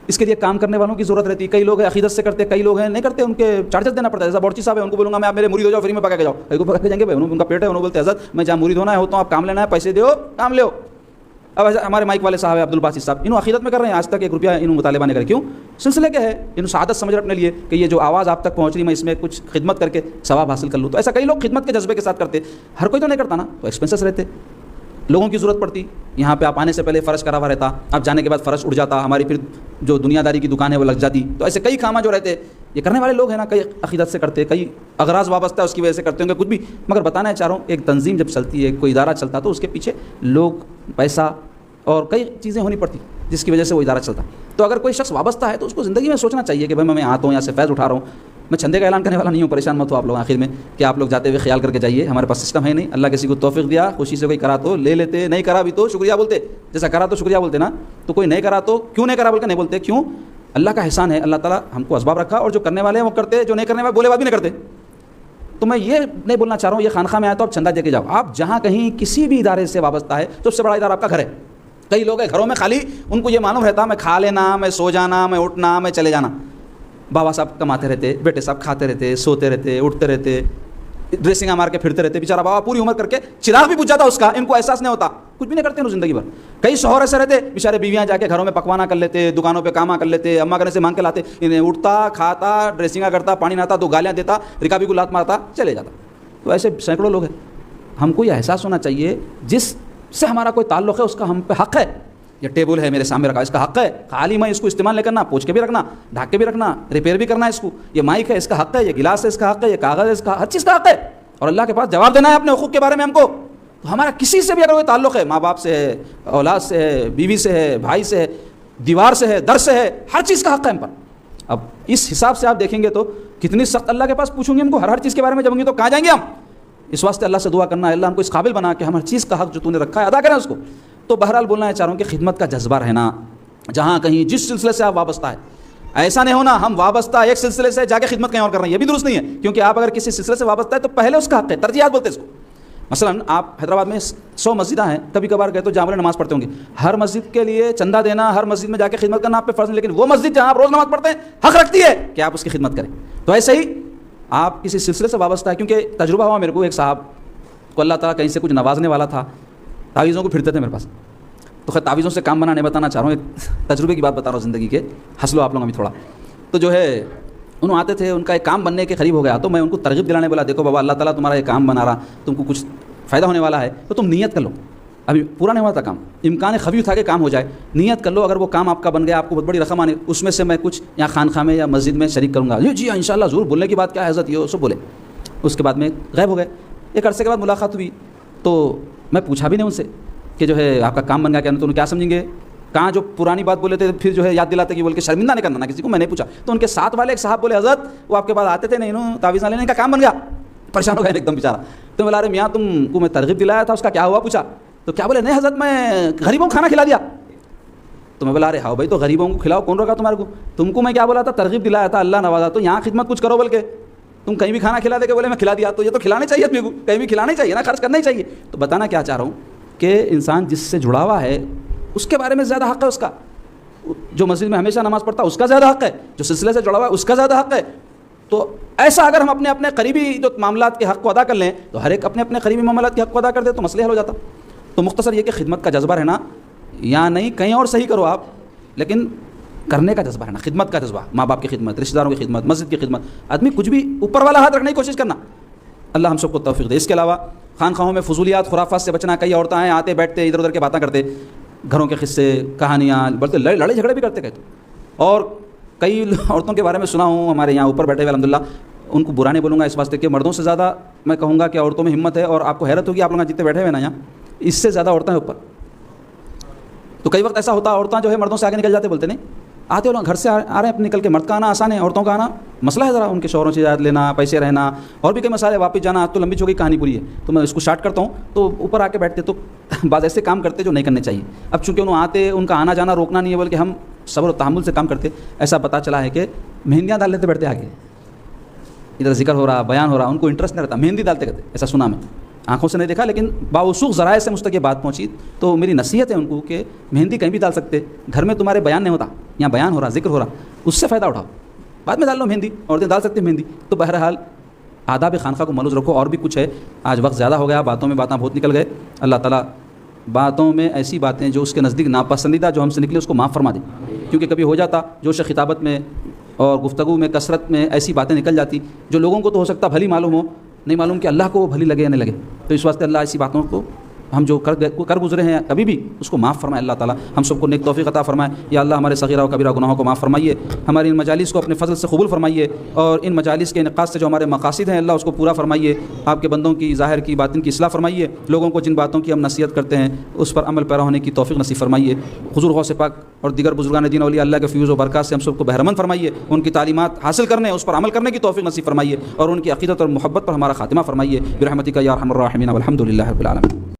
اس کے لیے کام کرنے والوں کی ضرورت رہتی. کئی لوگ ہیں عقیدت سے کرتے, کئی لوگ ہیں نہیں کرتے, ان کے چارجز دینا پڑتا ہے. جیسا بورچی صاحب ہے, ان کو بولوں گا میں آپ میرے مرید ہو جاؤ, فری میں پکا کے جاؤ, کئی کو پکا کے جائیں گے بھائی, ان کا پیٹ ہے, انہوں بولتے ہیں حضرت میں جہاں مرید ہونا ہے ہوتا ہوں, آپ کام لینا ہے پیسے دو, کام لو. اب ہمارے مائک والے صاحب ہیں عبد الباسط صاحب, انہوں عقیدت میں کر رہے ہیں, آج تک 1 روپیہ انہوں مطالبہ نہیں کرے. کیوں؟ سلسلے کے ہے, انہوں سعادت سمجھ رہے اپنے لیے کہ یہ جو آواز آپ تک پہنچ رہی, میں اس میں کچھ خدمت کر کے ثواب حاصل کر لوں. تو ایسا کئی لوگ خدمت کے جذبے کے ساتھ کرتے, ہر کوئی تو نہیں کرتا نا. تو ایکسپنسز رہتے, لوگوں کی ضرورت پڑتی. یہاں پہ آپ آنے سے پہلے فرش کرا ہوا رہتا, آپ جانے کے بعد فرش اڑ جاتا, ہماری پھر جو دنیا داری کی دکان ہے وہ لگ جاتی. تو ایسے کئی کام جو رہتے, یہ کرنے والے لوگ ہیں نا, کئی عقیدت سے کرتے, کئی اغراض وابستہ ہے اس کی وجہ سے کرتے ہوں گے کچھ بھی. مگر بتانا چاہ رہا ہوں, ایک تنظیم جب چلتی ہے, کوئی ادارہ چلتا, تو اس کے پیچھے لوگ, پیسہ اور کئی چیزیں ہونی پڑتی جس کی وجہ سے وہ ادارہ چلتا. تو اگر کوئی شخص وابستہ ہے تو اس کو زندگی میں سوچنا چاہیے کہ بھائی میں آتا ہوں, یہاں سے فیض اٹھا رہا ہوں. میں چندے کا اعلان کرنے والا نہیں ہوں, پریشان مت ہو آپ لوگ آخر میں کہ آپ لوگ جاتے ہوئے خیال کر کے جائیے, ہمارے پاس سسٹم ہے نہیں. اللہ کسی کو توفیق دیا, خوشی سے کوئی کرا تو لے لیتے, نہیں کرا بھی تو شکریہ بولتے. جیسا کرا تو شکریہ بولتے نا, تو کوئی نہیں کرا تو کیوں نہیں کرا بول کے نہیں بولتے. کیوں؟ اللہ کا احسان ہے, اللہ تعالیٰ ہم کو اسباب رکھا, اور جو کرنے والے ہیں وہ کرتے, جو نہیں کرنے والے بولے بات بھی نہیں کرتے. تو میں یہ نہیں بولنا چاہ رہا ہوں یہ خانقاہ میں آیا تو آپ چندہ دے کے جاؤ. آپ جہاں کہیں کسی بھی ادارے سے وابستہ ہے تو سب سے بڑا ادارہ آپ کا گھر ہے. کئی لوگ ہیں گھروں میں خالی ان کو یہ معلوم رہتا میں کھا لینا, میں سو جانا, میں اٹھنا, میں چلے جانا. بابا صاحب کماتے رہتے, بیٹے صاحب کھاتے رہتے, سوتے رہتے, اٹھتے رہتے, ڈریسنگاں مار کے پھرتے رہتے. بیچارہ بابا پوری عمر کر کے چراغ بھی بجھ جاتا اس کا, ان کو احساس نہیں ہوتا. کچھ بھی نہیں کرتے ہیں زندگی بھر. کئی شوہر ایسے رہتے بیچارے بیویاں جا کے گھروں میں پکوانا کر لیتے, دکانوں پہ کاما کر لیتے, اماں گھر سے مانگ کے لاتے, انہیں اٹھتا کھاتا ڈریسنگا کرتا, پانی نہاتا, 2 گالیاں دیتا, رکابی کو لات مارتا, چلے جاتا. تو ایسے سینکڑوں لوگ ہیں. ہم کو یہ احساس ہونا چاہیے جس سے ہمارا کوئی تعلق ہے اس کا ہم پہ حق ہے. یہ ٹیبل ہے میرے سامنے رکھا, اس کا حق ہے, خالی میں اس کو استعمال نہیں کرنا, پوچھ کے بھی رکھنا, ڈھاک کے بھی رکھنا, ریپیئر بھی کرنا ہے اس کو. یہ مائک ہے, اس کا حق ہے. یہ گلاس ہے, اس کا حق ہے. یہ کاغذ ہے, اس کا, ہر چیز کا حق ہے. اور اللہ کے پاس جواب دینا ہے اپنے حقوق کے بارے میں ہم کو. تو ہمارا کسی سے بھی اگر کوئی تعلق ہے, ماں باپ سے ہے, اولاد سے ہے, بیوی سے ہے, بھائی سے ہے, دیوار سے ہے, در سے ہے, ہر چیز کا حق ہے ہم پر. اب اس حساب سے آپ دیکھیں گے تو کتنی سخت اللہ کے پاس پوچھوں گے ہم کو ہر چیز کے بارے میں. جب ہوں گے تو کہاں جائیں گے ہم؟ اس واسطے اللہ سے دعا کرنا ہے, اللہ ہم کو اس قابل بنا کہ ہم ہر چیز کا حق جو تو نے رکھا ہے ادا کریں اس کو. تو بہرحال بولنا ہے چاہ رہا ہوں کہ خدمت کا جذبہ رہنا, جہاں کہیں جس سلسلے سے آپ وابستہ ہے. ایسا نہیں ہونا ہم وابستہ ایک سلسلے سے جا کے خدمت کہیں اور کر رہے ہیں, یہ بھی درست نہیں ہے. کیونکہ آپ اگر کسی سلسلے سے وابستہ ہے تو پہلے اس کا حق ہے, ترجیحات بولتے ہیں اس کو. مثلا آپ حیدرآباد میں 100 مسجدیں ہیں, کبھی کبھار گئے تو جامع نماز پڑھتے ہوں گے. ہر مسجد کے لیے چندہ دینا, ہر مسجد میں جا کے خدمت کرنا آپ پہ فرض نہیں, لیکن وہ مسجد جہاں آپ روز نماز پڑھتے ہیں حق رکھتی ہے کہ آپ اس کی خدمت کریں. تو ایسے ہی آپ کسی سلسلے سے وابستہ ہے. کیونکہ تجربہ ہوا میرے کو, ایک صاحب کو اللہ تعالیٰ کہیں سے کچھ نوازنے والا تھا, تعویذوں کو پھرتے تھے میرے پاس. تو خیر تعویذوں سے کام بنا نہیں بتانا چاہ رہا ہوں, ایک تجربے کی بات بتا رہا ہوں زندگی کے, ہنس لو آپ لوگ ابھی تھوڑا. تو جو ہے انہوں آتے تھے, ان کا ایک کام بننے کے قریب ہو گیا, تو میں ان کو ترغیب دلانے بولا, دیکھو بابا اللہ تعالیٰ تمہارا یہ کام بنا رہا, تم کو کچھ فائدہ ہونے والا ہے, تو تم نیت کر لو. ابھی پورا نہیں ہوا تھا کام, امکان خفیف تھا کہ کام ہو جائے. نیت کر لو, اگر وہ کام آپ کا بن گیا, آپ کو بہت بڑی رقم آنے, اس میں سے میں کچھ یا خانخواہ میں یا مسجد میں شریک کروں گا. جی ان شاء اللہ ضرور. بولنے کی بات کیا ہے حضرت, یہ سب بولے. اس کے بعد میں غائب ہو گئے. ایک عرصے کے بعد ملاقات ہوئی, تو میں پوچھا بھی نہیں ان سے کہ جو ہے آپ کا کام بن گیا کیا, تو انہوں کیا سمجھیں گے, کہاں جو پرانی بات بولے تھے پھر جو ہے یاد دلاتے کہ بول کے شرمندہ نہیں کرنا نا کسی کو. میں نہیں پوچھا. تو ان کے ساتھ والے ایک صاحب بولے, حضرت وہ آپ کے پاس آتے تھے نہیں, انہوں تعویذ لینے کا کام بن گیا. پریشان ہو گئے ایک دم بیچارہ. تو بولا, ارے میاں تم کو میں ترغیب دلایا تھا, اس کا کیا ہوا پوچھا. تو کیا بولے, نہیں حضرت میں غریبوں کو کھانا کھلا دیا. تو میں بولا, ارے ہاؤ بھائی, تو غریبوں کو کھلاؤ, کون روکا تمہارے کو. تم کو میں کیا بولا تھا, ترغیب دلایا تھا, اللہ نوازا, تو یہاں خدمت کچھ کرو. بلکہ تم کہیں بھی کھانا کھلا دے کے بولے میں کھلا دیا, تو یہ تو کھلانے چاہیے اپنے کو, کہیں بھی کھلانا چاہیے نا, خرچ کرنا ہی چاہیے. تو بتانا کیا چاہ رہا ہوں کہ انسان جس سے جڑا ہوا ہے اس کے بارے میں زیادہ حق ہے اس کا. جو مسجد میں ہمیشہ نماز پڑھتا ہے اس کا زیادہ حق ہے, جو سلسلے سے جڑا ہوا ہے اس کا زیادہ حق ہے. تو ایسا اگر ہم اپنے اپنے قریبی جو معاملات کے حق کو ادا کر لیں, تو ہر ایک اپنے اپنے قریبی معاملات کے حق کو ادا کر دے تو مسئلہ حل ہو جاتا. تو مختصر یہ کہ خدمت کا جذبہ رہنا, یا نہیں کہیں اور صحیح کرو آپ, لیکن کرنے کا جذبہ رہنا, خدمت کا جذبہ, ماں باپ کی خدمت, رشتہ داروں کی خدمت, مسجد کی خدمت. آدمی کچھ بھی اوپر والا ہاتھ رکھنے کی کوشش کرنا. اللہ ہم سب کو توفیق دے. اس کے علاوہ خانخواہوں میں فضولیات خرافات سے بچنا. کئی عورتیں ہیں آتے بیٹھتے ادھر ادھر کے باتیں کرتے, گھروں کے قصے کہانیاں بولتے, لڑے جھگڑے بھی کرتے کہتے. اور کئی عورتوں کے بارے میں سنا ہوں ہمارے یہاں اوپر بیٹھے ہوئے, الحمدللہ. ان کو برا نہیں بولوں گا اس واسطے کہ مردوں سے زیادہ میں کہوں گا کہ عورتوں میں ہمت ہے. اور آپ کو حیرت ہوگی, آپ لوگ جتنے بیٹھے ہوئے نا یہاں, اس سے زیادہ عورتیں اوپر. تو کئی وقت ایسا ہوتا ہے عورتیں جو ہے مردوں سے آگے نکل جاتے, بولتے نہیں آتے وہ گھر سے آ رہے ہیں نکل کے. مرد کا آنا آسان ہے, عورتوں کا آنا مسئلہ ہے ذرا. ان کے شوہروں سے اجازت لینا, پیسے رہنا, اور بھی کئی مسائل, واپس جانا. تو لمبی چوکی کہانی پوری ہے, تو میں اس کو شارٹ کرتا ہوں. تو اوپر آ کے بیٹھتے تو بعض ایسے کام کرتے جو نہیں کرنے چاہیے. اب چونکہ انہوں آتے, ان کا آنا جانا روکنا نہیں ہے, بلکہ ہم صبر و تحمل سے کام کرتے. ایسا پتہ چلا ہے کہ مہندیاں ڈال لیتے بیٹھتے آگے, ادھر ذکر ہو رہا, بیان ہو رہا, ان کو انٹرسٹ نہیں رہتا, مہندی ڈالتے کرتے. ایسا سنا میں, آنکھوں سے نہیں دیکھا, لیکن باوثوق ذرائع سے مجھ تک یہ بات پہنچی. تو میری نصیحت ہے ان کو کہ مہندی کہیں بھی ڈال سکتے, گھر میں تمہارے بیان نہیں ہوتا, یہاں بیان ہو رہا, ذکر ہو رہا, اس سے فائدہ اٹھاؤ, بعد میں ڈال لو مہندی. عورتیں ڈال سکتے مہندی. تو بہرحال آداب خانقاہ کو ملوث رکھو. اور بھی کچھ ہے, آج وقت زیادہ ہو گیا, باتوں میں باتیں بہت نکل گئے. اللہ تعالیٰ باتوں میں ایسی باتیں جو اس کے نزدیک ناپسندیدہ جو ہم سے نکلے اس کو معاف فرما دے. کیونکہ کبھی ہو جاتا جوش خطابت میں اور گفتگو میں کثرت میں ایسی باتیں نکل جاتی جو لوگوں کو تو ہو سکتا بھلی معلوم ہو, نہیں معلوم کہ اللہ کو وہ بھلی لگے یا نہیں لگے. تو اس واسطے اللہ ایسی باتوں کو ہم جو کر گزرے ہیں کبھی بھی اس کو معاف فرمائے. اللہ تعالیٰ ہم سب کو نیک توفیق عطا فرمائے. یا اللہ ہمارے صغیرہ و کبیرہ گناہوں کو معاف فرمائیے, ہماری ان مجالس کو اپنے فضل سے قبول فرمائیے, اور ان مجالس کے انعقاد سے جو ہمارے مقاصد ہیں اللہ اس کو پورا فرمائیے. آپ کے بندوں کی ظاہر کی باطن کی اصلاح فرمائیے. لوگوں کو جن باتوں کی ہم نصیحت کرتے ہیں اس پر عمل پیرا ہونے کی توفیق نصیب فرمائیے. حضور غوث پاک اور دیگر بزرگان دین اولیاء اللہ کے فیوز و برکات سے ہم سب کو بہرمند فرمائیے. ان کی تعلیمات حاصل کرنے, اس پر عمل کرنے کی توفیق نصیب فرمائیے, اور ان کی عقیدت اور محبت پر ہمارا خاتمہ فرمائیے برحمتک یا ارحم الراحمین والحمد للہ رب العالمین.